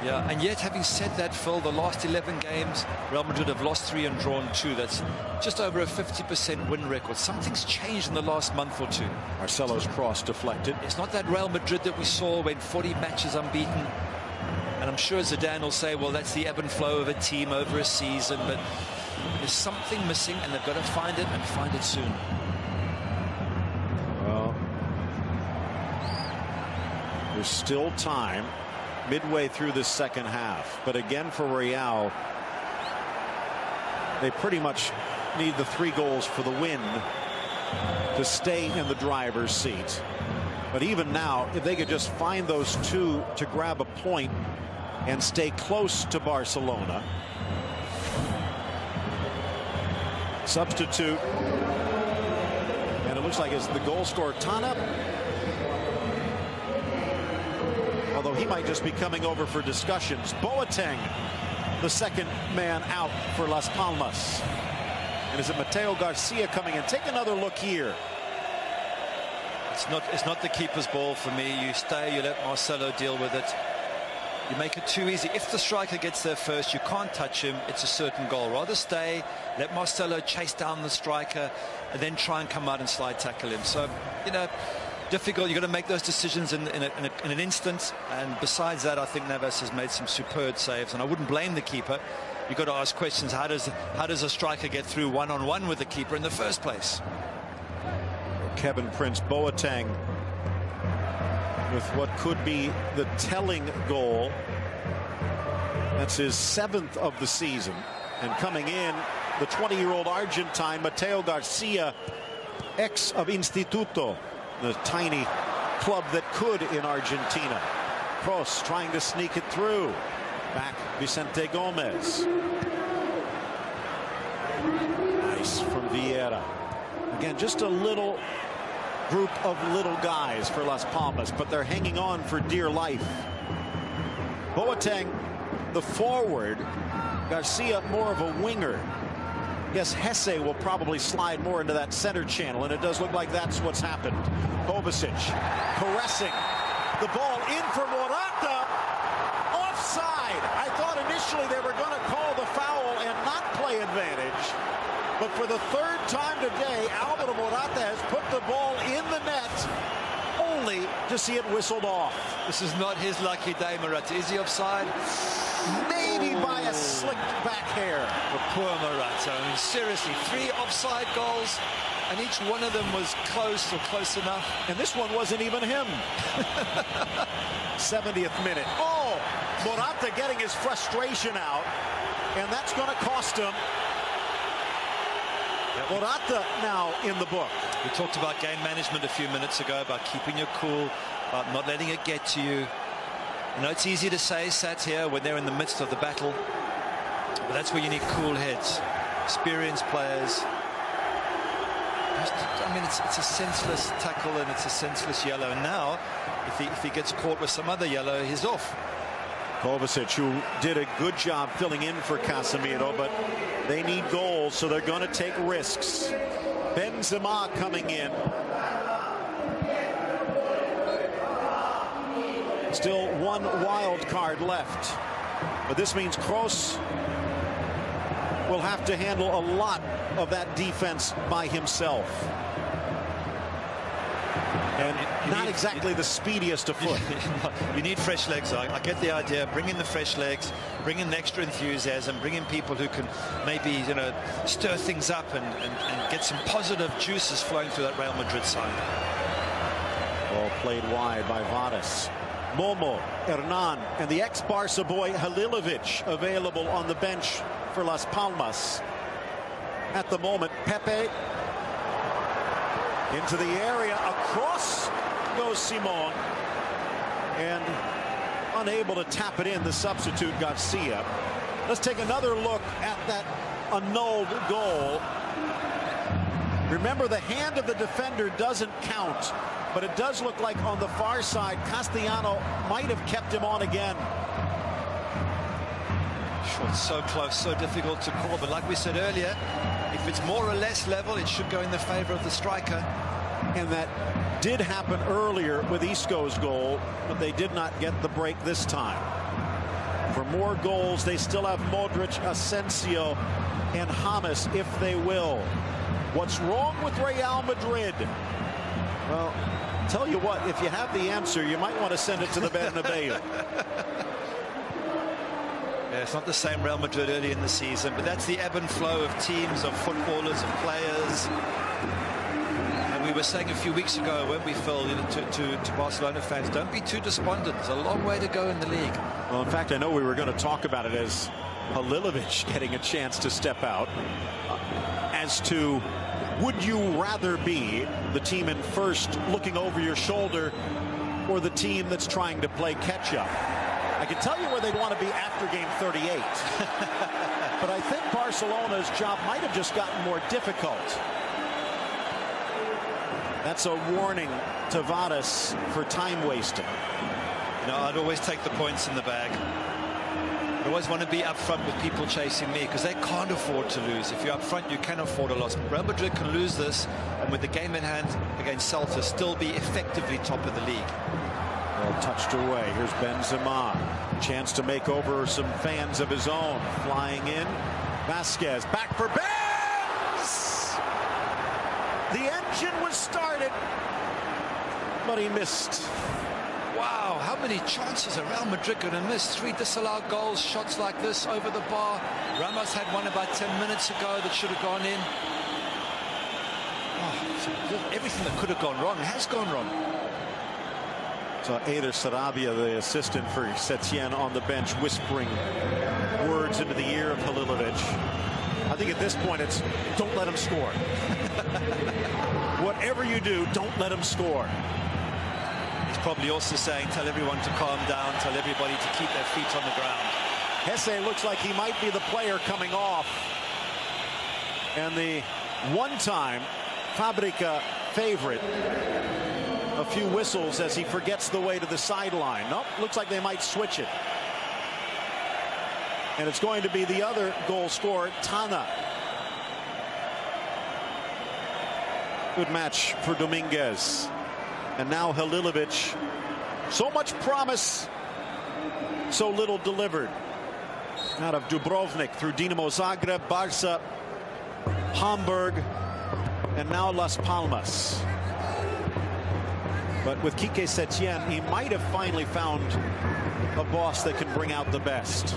Yeah, and yet, having said that, Phil, the last 11 games, Real Madrid have lost 3 and drawn 2. That's just over a 50% win record. Something's changed in the last month or 2. Marcelo's cross deflected. It's not that Real Madrid that we saw when 40 matches unbeaten. And I'm sure Zidane will say, well, that's the ebb and flow of a team over a season. But there's something missing, and they've got to find it, and find it soon. Well, there's still time. Midway through the second half, but again for Real, they pretty much need the 3 goals for the win to stay in the driver's seat. But even now, if they could just find those 2 to grab a point and stay close to Barcelona. Substitute, and it looks like it's the goal scorer Tana. Although he might just be coming over for discussions. Boateng, the second man out for Las Palmas. And is it Mateo Garcia coming in? Take another look here. It's not the keeper's ball for me. You stay, you let Marcelo deal with it. You make it too easy. If the striker gets there first, you can't touch him. It's a certain goal. Rather stay, let Marcelo chase down the striker, and then try and come out and slide tackle him. So, you know, difficult. You've got to make those decisions in an instant. And besides that, I think Navas has made some superb saves, and I wouldn't blame the keeper. You've got to ask questions. How does a striker get through one-on-one with the keeper in the first place? Kevin Prince Boateng with what could be the telling goal. That's his 7th of the season. And coming in, the 20-year-old Argentine Mateo Garcia, ex of Instituto, the tiny club that could in Argentina. Kroos trying to sneak it through. Back Vicente Gomez. Nice from Vieira. Again, just a little group of little guys for Las Palmas, but they're hanging on for dear life. Boateng, the forward. Garcia, more of a winger. Yes, Hesse will probably slide more into that center channel, and it does look like that's what's happened. Kovacic caressing the ball in for Morata. Offside. I thought initially they were going to call the foul and not play advantage. But for the third time today, Alvaro Morata has put the ball in the net, only to see it whistled off. This is not his lucky day, Morata. Is he offside? Maybe by a slicked back hair. But poor Morata. I mean, seriously, 3 offside goals, and each one of them was close or close enough. And this one wasn't even him. 70th minute. Oh, Morata getting his frustration out, and that's going to cost him. Morata now in the book. We talked about game management a few minutes ago, about keeping your cool, about not letting it get to you. You know, it's easy to say, sat here, when they're in the midst of the battle. But that's where you need cool heads, experienced players. I mean, it's a senseless tackle and it's a senseless yellow. And now, if he gets caught with some other yellow, he's off. Kovacic, who did a good job filling in for Casemiro, but they need goals, so they're going to take risks. Benzema coming in. Still one wild card left, but this means Kroos will have to handle a lot of that defense by himself. And not exactly the speediest of foot. You need fresh legs. I get the idea. Bring in the fresh legs, bring in extra enthusiasm, bring in people who can maybe, you know, stir things up and get some positive juices flowing through that Real Madrid side. Ball played wide by Vadas. Momo, Hernan, and the ex-Barca boy Halilovic available on the bench for Las Palmas. At the moment, Pepe into the area, across goes Simon, and unable to tap it in, the substitute Garcia. Let's take another look at that annulled goal. Remember, the hand of the defender doesn't count, but it does look like on the far side, Castellano might have kept him on again. Sure, it's so close, so difficult to call, but like we said earlier, if it's more or less level, it should go in the favor of the striker. And that did happen earlier with Isco's goal, but they did not get the break this time. For more goals, they still have Modric, Asensio, and James if they will. What's wrong with Real Madrid? Well, tell you what, if you have the answer, you might want to send it to the Bernabeu. Yeah, it's not the same Real Madrid early in the season, but that's the ebb and flow of teams, of footballers, of players. And we were saying a few weeks ago, when we fell to Barcelona fans, don't be too despondent. There's a long way to go in the league. Well, in fact, I know we were going to talk about it as Halilovic getting a chance to step out. As to, would you rather be the team in first looking over your shoulder or the team that's trying to play catch up? I can tell you where they'd want to be after game 38. But I think Barcelona's job might have just gotten more difficult. That's a warning to Vadas for time wasting. You know, I'd always take the points in the bag. I always want to be up front with people chasing me, because they can't afford to lose. If you're up front, you can afford a loss. Real Madrid can lose this, and with the game in hand against Celta, still be effectively top of the league. Well, touched away. Here's Benzema. Chance to make over some fans of his own. Flying in. Vasquez back for Benz! The engine was started, but he missed. Wow, how many chances are Real Madrid going to miss? 3 disallowed goals, shots like this over the bar. Ramos had one about 10 minutes ago that should have gone in. Oh, everything that could have gone wrong has gone wrong. So Eider Sarabia, the assistant for Setien, on the bench, whispering words into the ear of Halilovic. I think at this point it's, don't let him score. Whatever you do, don't let him score. He's probably also saying, tell everyone to calm down, tell everybody to keep their feet on the ground. Hesse looks like he might be the player coming off. And the one-time Fabrica favorite. A few whistles as he forgets the way to the sideline. Nope, looks like they might switch it. And it's going to be the other goal scorer, Tana. Good match for Dominguez. And now Halilovic. So much promise, so little delivered. Out of Dubrovnik through Dinamo Zagreb, Barca, Hamburg, and now Las Palmas. But with Quique Setien, he might have finally found a boss that can bring out the best.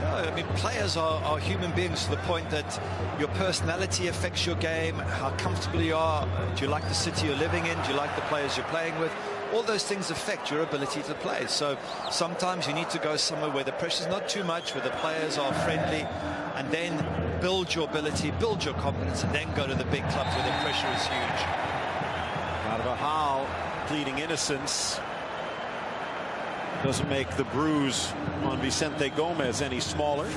I mean, players are human beings to the point that your personality affects your game, how comfortable you are. Do you like the city you're living in? Do you like the players you're playing with? All those things affect your ability to play. So sometimes you need to go somewhere where the pressure's not too much, where the players are friendly, and then build your ability, build your confidence, and then go to the big clubs where the pressure is huge. Carvajal pleading innocence. Doesn't make the bruise on Vicente Gomez any smaller.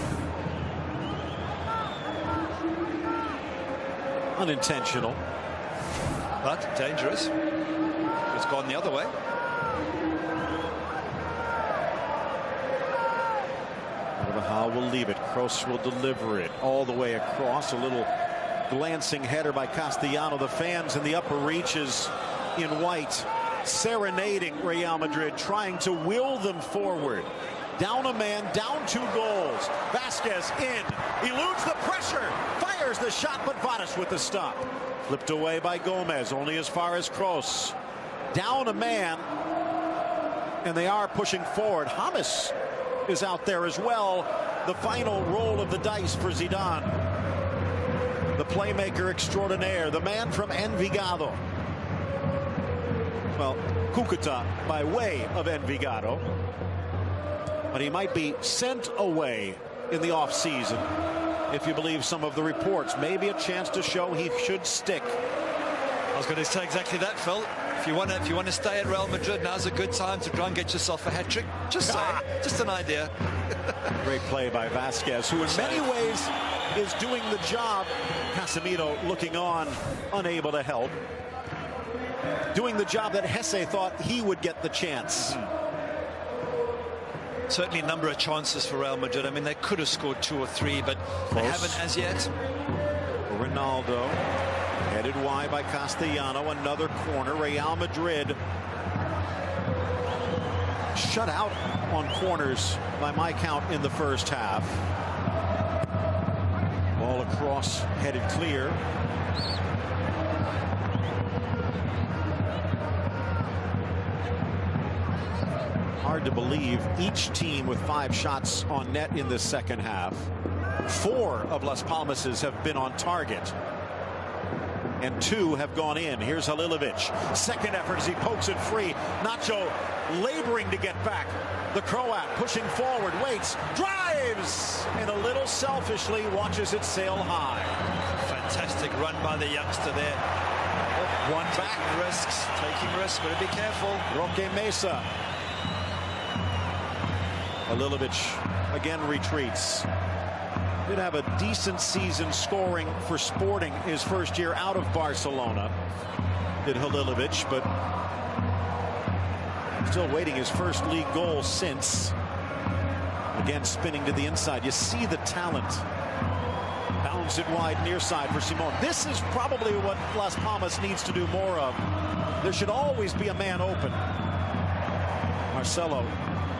Unintentional. But dangerous. It's gone the other way. Carvajal will leave it. Kroos will deliver it all the way across. A little glancing header by Castellano. The fans in the upper reaches in white serenading Real Madrid, trying to will them forward. Down a man, down 2 goals. Vasquez in, eludes the pressure, fires the shot, but Vadas with the stop. Flipped away by Gomez, only as far as Kroos. Down a man, and they are pushing forward. James is out there as well. The final roll of the dice for Zidane. The playmaker extraordinaire, the man from Envigado. Well, Cúcuta by way of Envigado. But he might be sent away in the offseason, if you believe some of the reports. Maybe a chance to show he should stick. I was going to say exactly that, Phil. If you want to stay at Real Madrid, now's a good time to try and get yourself a hat-trick. Just saying, just an idea. Great play by Vasquez, who in many ways is doing the job. Casemiro looking on, unable to help. Doing the job that Hesse thought he would get the chance. Certainly a number of chances for Real Madrid. I mean, they could have scored 2 or 3, but they haven't as yet. Ronaldo headed wide by Castellano. Another corner. Real Madrid shut out on corners by my count in the first half. Ball across, headed clear. Hard to believe each team with 5 shots on net in the second half. 4 of Las Palmas's have been on target, and 2 have gone in. Here's Halilovic. Second effort as he pokes it free. Nacho laboring to get back. The Croat pushing forward, waits, drives, and a little selfishly watches it sail high. Fantastic run by the youngster there. One back. Taking risks, but be careful. Roque Mesa. Halilovic again retreats. Did have a decent season scoring for Sporting his first year out of Barcelona. Did Halilovic, but still waiting his first league goal since. Again, spinning to the inside. You see the talent. Bounds it wide near side for Simon. This is probably what Las Palmas needs to do more of. There should always be a man open. Marcelo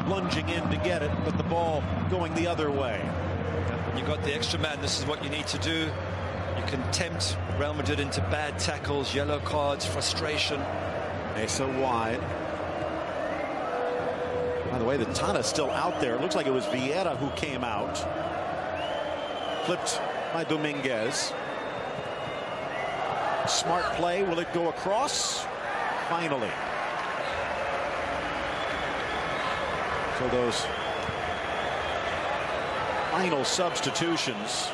lunging in to get it, but the ball going the other way. When you've got the extra man, this is what you need to do. You can tempt Real Madrid into bad tackles, yellow cards, frustration. Mesa wide. By the way, the Tana's still out there. It looks like it was Vieira who came out. Flipped by Dominguez. Smart play. Will it go across? Finally. So those final substitutions.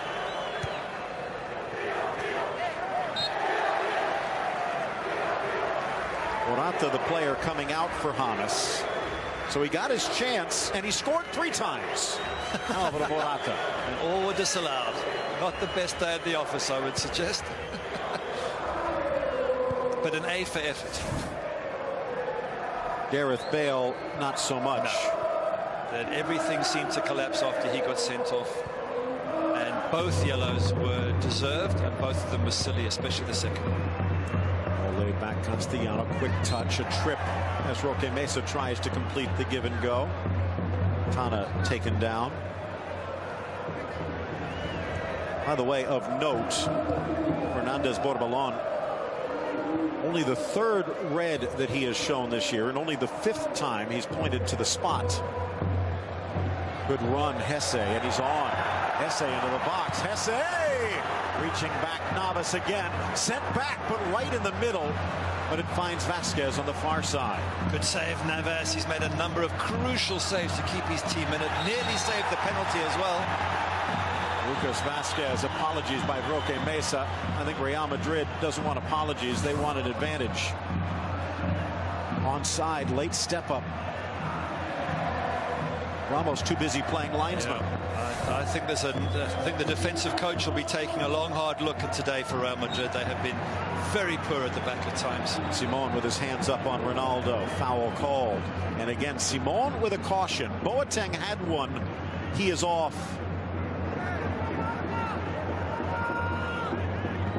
Morata, the player coming out for James. So he got his chance, and he scored 3 times. Alvaro Morata. And all were disallowed. Not the best day at the office, I would suggest. But an A for effort. Gareth Bale, not so much. No. That everything seemed to collapse after he got sent off. And both yellows were deserved, and both of them were silly, especially the second one. Laid back Castellano, quick touch, a trip as Roque Mesa tries to complete the give and go. Tana taken down. By the way, of note, Fernandez Borbalon, only the 3rd red that he has shown this year, and only the 5th time he's pointed to the spot. Good run, Hesse, and he's on. Hesse into the box. Hesse reaching back. Navas again. Sent back, but right in the middle. But it finds Vasquez on the far side. Good save, Navas. He's made a number of crucial saves to keep his team in it. Nearly saved the penalty as well. Lucas Vasquez, apologies by Roque Mesa. I think Real Madrid doesn't want apologies. They want an advantage. Onside, late step up. Ramos too busy playing linesman. Yeah. I think the defensive coach will be taking a long, hard look at today for Real Madrid. They have been very poor at the back at times. Simon with his hands up on Ronaldo. Foul called. And again, Simon with a caution. Boateng had one. He is off.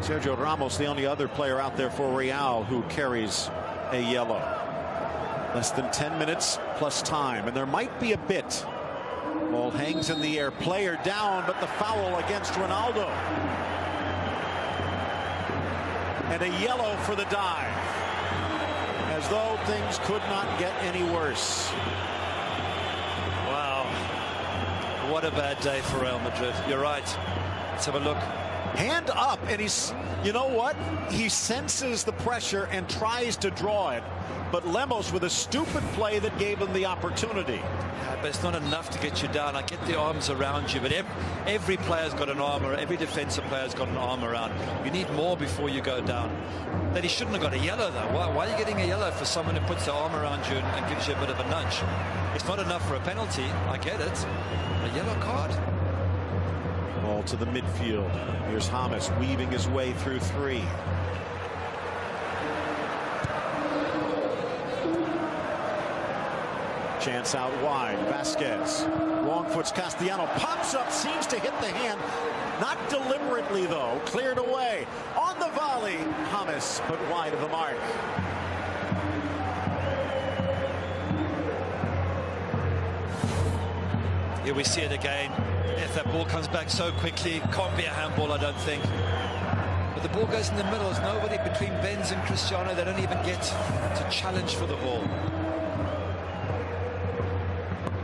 Sergio Ramos, the only other player out there for Real who carries a yellow. Less than 10 minutes plus time, and there might be a bit. Ball hangs in the air, player down, but the foul against Ronaldo. And a yellow for the dive. As though things could not get any worse. Wow. What a bad day for Real Madrid. You're right. Let's have a look. Hand up, and he's, you know what? He senses the pressure and tries to draw it. But Lemos with a stupid play that gave him the opportunity. Yeah, but it's not enough to get you down. I get the arms around you, but every player's got an arm, or every defensive player's got an arm around. You need more before you go down. That he shouldn't have got a yellow, though. Why are you getting a yellow for someone who puts their arm around you and gives you a bit of a nudge? It's not enough for a penalty. I get it. A yellow card. Ball to the midfield. Here's James weaving his way through 3. Chance out wide. Vasquez. Wrong foot's Castellano. Pops up. Seems to hit the hand. Not deliberately, though. Cleared away. On the volley. James, but wide of the mark. Here we see it again. If that ball comes back so quickly, can't be a handball, I don't think. But the ball goes in the middle. There's nobody between Benz and Cristiano. They don't even get to challenge for the ball.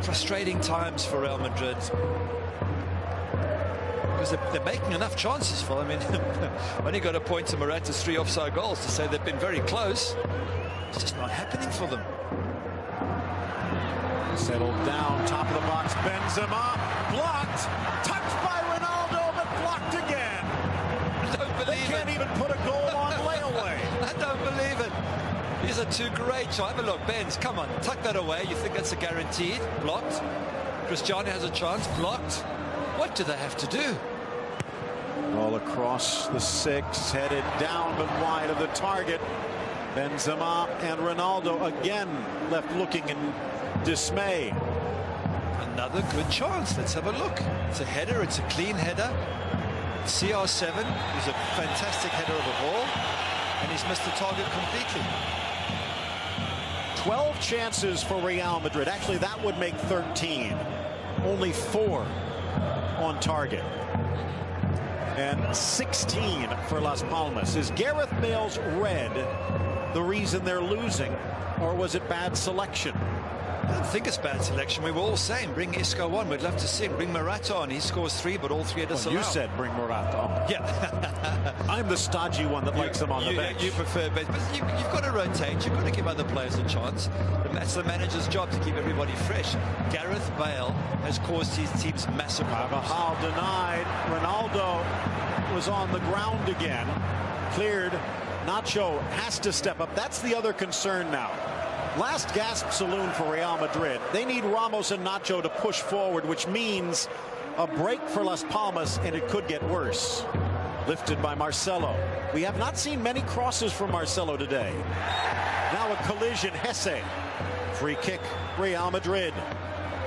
Frustrating times for Real Madrid. Because they're making enough chances for them. I mean, only got to point to Morata's 3 offside goals to say they've been very close. It's just not happening for them. Settled down, top of the box, Benzema, blocked, touched by Ronaldo, but blocked again. I don't believe they can't even put a goal on layaway. I don't believe it. These are 2 great shots. Have a look, Benz, come on, tuck that away. You think that's a guaranteed? Blocked. Cristiano has a chance, blocked. What do they have to do? All across the 6, headed down but wide of the target. Benzema and Ronaldo again left looking in dismay. Another good chance. Let's have a look. It's a header. It's a clean header. CR7 is a fantastic header of a ball, and he's missed the target completely. 12 chances for Real Madrid. Actually, that would make 13. Only 4 on target. And 16 for Las Palmas. Is Gareth Bale's red the reason they're losing, or was it bad selection? I don't think it's bad selection. We were all saying bring Isco on. We'd love to see him. Bring Morata on. He scores 3, but all 3 are disallowed. You said bring Morata on. Yeah. I'm the stodgy one that likes him on the bench. You prefer bench, but you've got to rotate. You've got to give other players a chance. That's the manager's job, to keep everybody fresh. Gareth Bale has caused his team's massive problems. Carvajal denied. Ronaldo was on the ground again. Cleared. Nacho has to step up. That's the other concern now. Last gasp saloon for Real Madrid. They need Ramos and Nacho to push forward, which means a break for Las Palmas, and it could get worse. Lifted by Marcelo. We have not seen many crosses from Marcelo today. Now a collision. Hesse. Free kick, Real Madrid.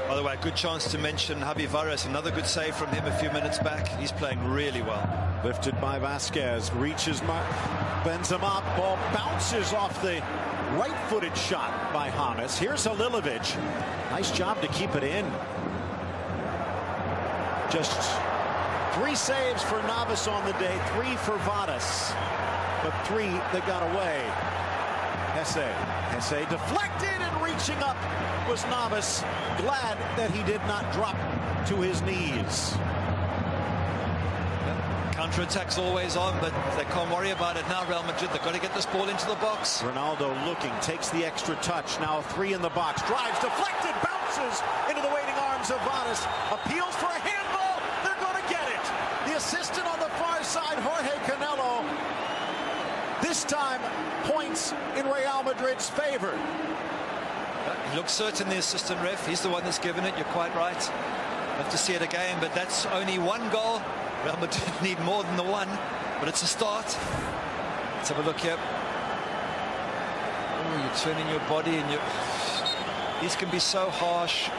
By the way, a good chance to mention Javi Vargas. Another good save from him a few minutes back. He's playing really well. Lifted by Vasquez. Reaches Benzema. Ball bounces off the right-footed shot by James. Here's Halilovic. Nice job to keep it in. Just 3 saves for Navas on the day. 3 for Vadas. But 3 that got away. Hesse deflected, and reaching up was Navas. Glad that he did not drop to his knees. Counter-attack's always on, but they can't worry about it now. Real Madrid, they've got to get this ball into the box. Ronaldo looking, takes the extra touch. Now 3 in the box. Drives, deflected, bounces into the waiting arms of Vadas. Appeals for a handball. They're going to get it. The assistant on the far side, Jorge Canelo. This time, points in Real Madrid's favor. He looks certain, the assistant ref. He's the one that's given it. You're quite right. Have to see it again, but that's only 1 goal. Real Madrid need more than the 1, but it's a start. Let's have a look here. Oh, you're turning your body, and these can be so harsh.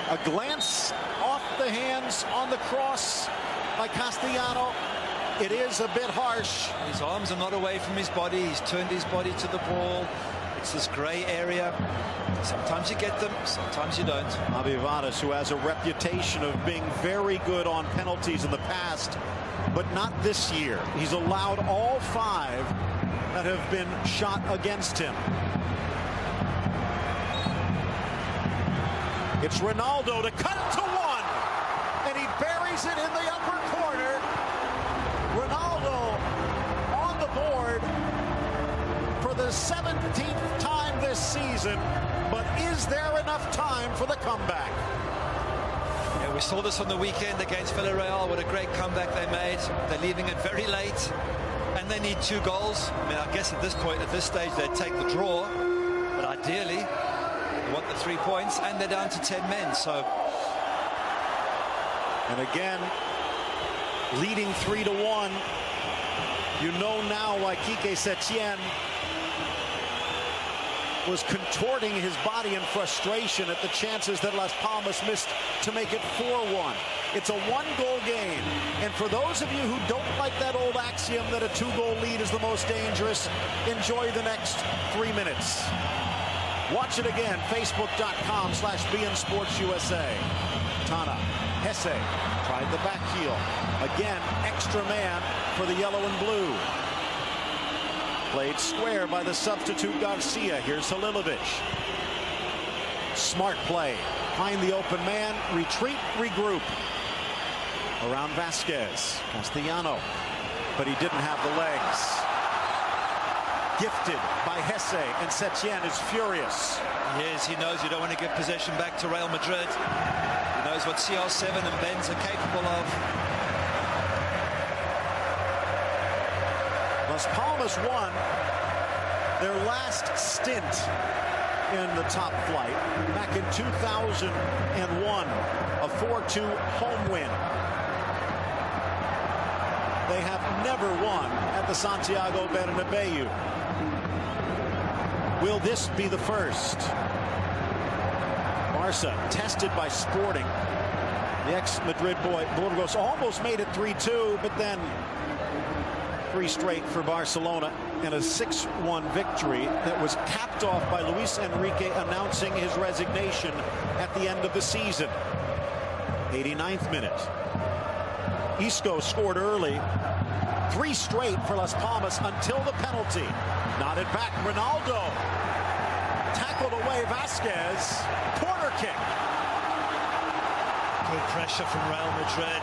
A glance off the hands on the cross by Castellano. It is a bit harsh. His arms are not away from his body. He's turned his body to the ball. It's this grey area. Sometimes you get them, sometimes you don't. Javi Vadas, who has a reputation of being very good on penalties in the past, but not this year. He's allowed all 5 that have been shot against him. It's Ronaldo to cut it to 1, and he buries it in the upper corner. Ronaldo on the board for the 17th time this season, but is there enough time for the comeback? Yeah, we saw this on the weekend against Villarreal. What a great comeback they made. They're leaving it very late, and they need 2 goals. I mean, I guess at this point, at this stage, they'd take the draw, but ideally, they want the 3 points, and they're down to 10 men. So, and again, leading 3-1. You know now why Quique Setien was contorting his body in frustration at the chances that Las Palmas missed to make it 4-1. It's a 1-goal game. And for those of you who don't like that old axiom that a 2-goal lead is the most dangerous, enjoy the next 3 minutes. Watch it again, facebook.com/beIN Sports USA. Tana, Hesse, tried the back heel. Again, extra man for the yellow and blue. Played square by the substitute Garcia. Here's Halilovic. Smart play. Find the open man. Retreat, regroup. Around Vasquez. Castellano. But he didn't have the legs. Gifted by Hesse, and Setien is furious. Yes, he knows you don't want to give possession back to Real Madrid. He knows what CR7 and Benz are capable of. Las Palmas won their last stint in the top flight back in 2001, a 4-2 home win. They have never won at the Santiago Bernabeu. Will this be the first? Barca tested by Sporting. The ex-Madrid boy Burgos almost made it 3-2, but then 3 straight for Barcelona and a 6-1 victory that was capped off by Luis Enrique announcing his resignation at the end of the season. 89th minute. Isco scored early. 3 straight for Las Palmas until the penalty. Nodded back. Ronaldo tackled away Vasquez. Corner kick. Good pressure from Real Madrid.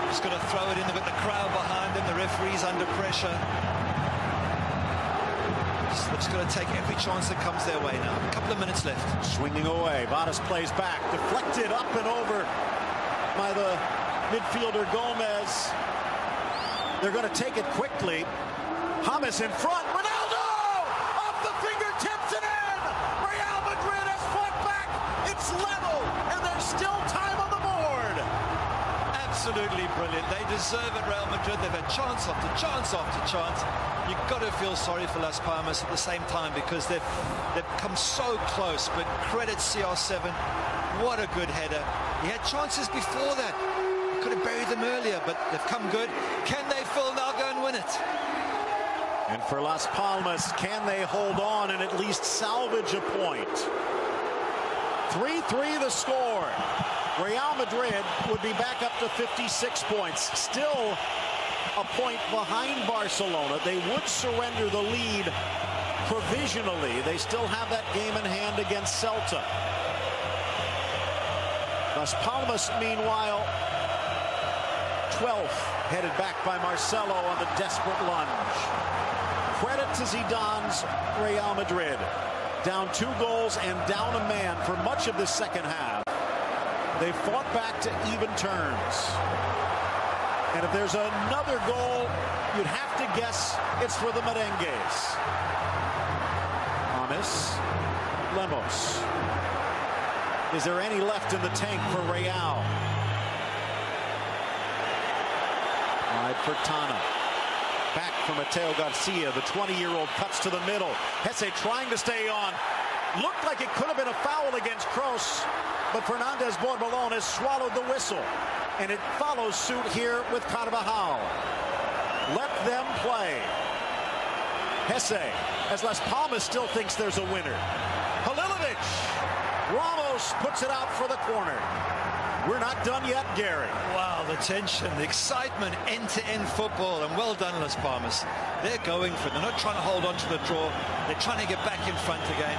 Just going to throw it in with the crowd behind him. The referee's under pressure. Just going to take every chance that comes their way now. A couple of minutes left. Swinging away. Vadas plays back. Deflected up and over by the midfielder Gomez. They're going to take it quickly. James in front. Ronaldo! Off the fingertips and in! still time on the board. Absolutely brilliant. They deserve it, Real Madrid. They've had chance after chance after chance. You've got to feel sorry for Las Palmas at the same time because they've come so close. But credit CR7. What a good header. He had chances before that. He could have buried them earlier, but they've come good. Can they, Phil, now go and win it? And for Las Palmas, can they hold on and at least salvage a point? 3-3 the score. Real Madrid would be back up to 56 points. Still a point behind Barcelona. They would surrender the lead provisionally. They still have that game in hand against Celta. Las Palmas, meanwhile, 12th, headed back by Marcelo on the desperate lunge. Credit to Zidane's Real Madrid. Down 2 goals and down a man for much of the second half. They fought back to even terms. And if there's another goal, you'd have to guess it's for the Merengues. Amis, Lemos. Is there any left in the tank for Real? Wide for Tana. Back from Mateo Garcia. The 20-year-old cuts to the middle. Hesse trying to stay on. Looked like it could have been a foul against Kroos, but Fernandez Borbelon has swallowed the whistle. And it follows suit here with Carvajal. Let them play. Hesse, as Las Palmas still thinks there's a winner. Halilovic. Ramos puts it out for the corner. We're not done yet, Gary. Wow, the tension, the excitement, end-to-end football, and well done, Las Palmas. They're going for it. They're not trying to hold on to the draw. They're trying to get back in front again.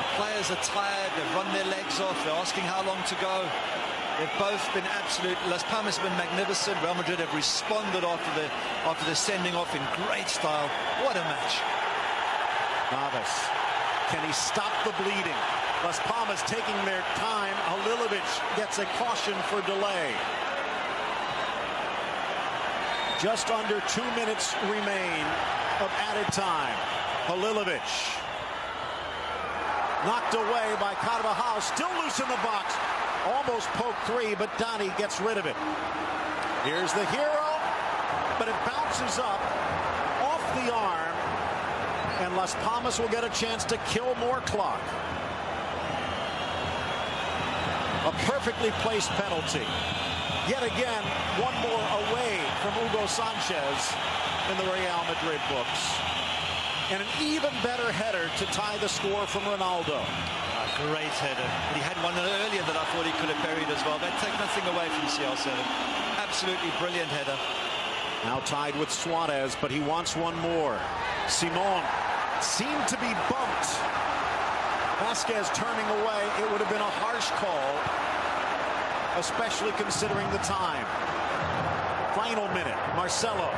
The players are tired. They've run their legs off. They're asking how long to go. They've both been absolute. Las Palmas have been magnificent. Real Madrid have responded after the sending off in great style. What a match. Navas. Can he stop the bleeding? Las Palmas taking their time. Halilovic gets a caution for delay. Just under 2 minutes remain of added time. Halilovic. Knocked away by Carvajal. Still loose in the box. Almost poked 3, but Dani gets rid of it. Here's the hero, but it bounces up off the arm. And Las Palmas will get a chance to kill more clock. A perfectly placed penalty. Yet again, one more away from Hugo Sanchez in the Real Madrid books. And an even better header to tie the score from Ronaldo. A great header. He had one earlier that I thought he could have buried as well. That take nothing away from CR7. Absolutely brilliant header. Now tied with Suarez, but he wants one more. Simon seemed to be bumped. Vasquez turning away. It would have been a harsh call, especially considering the time. Final minute. Marcelo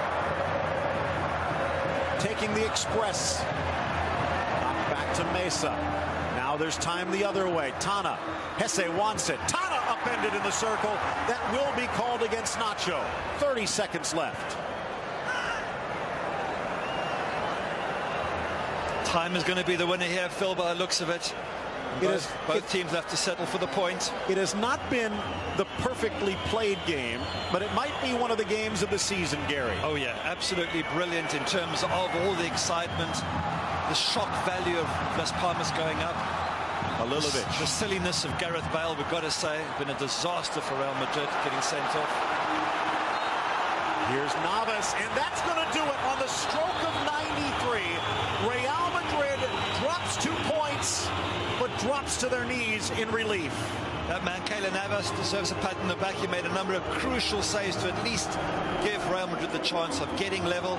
taking the express. Knocked back to Mesa. Now there's time the other way. Tana. Hesse wants it. Tana upended in the circle. That will be called against Nacho. 30 seconds left. Time is going to be the winner here, Phil, by the looks of it. Both teams have to settle for the point. It has not been the perfectly played game, but it might be one of the games of the season, Gary. Oh, yeah, absolutely brilliant in terms of all the excitement, the shock value of Las Palmas going up. Halilovic. The silliness of Gareth Bale, we've got to say, been a disaster for Real Madrid getting sent off. Here's Navas, and that's going to do it on the stroke of 93. Real Madrid drops 2 points, but drops to their knees in relief. That man, Keylor Navas, deserves a pat on the back. He made a number of crucial saves to at least give Real Madrid the chance of getting level.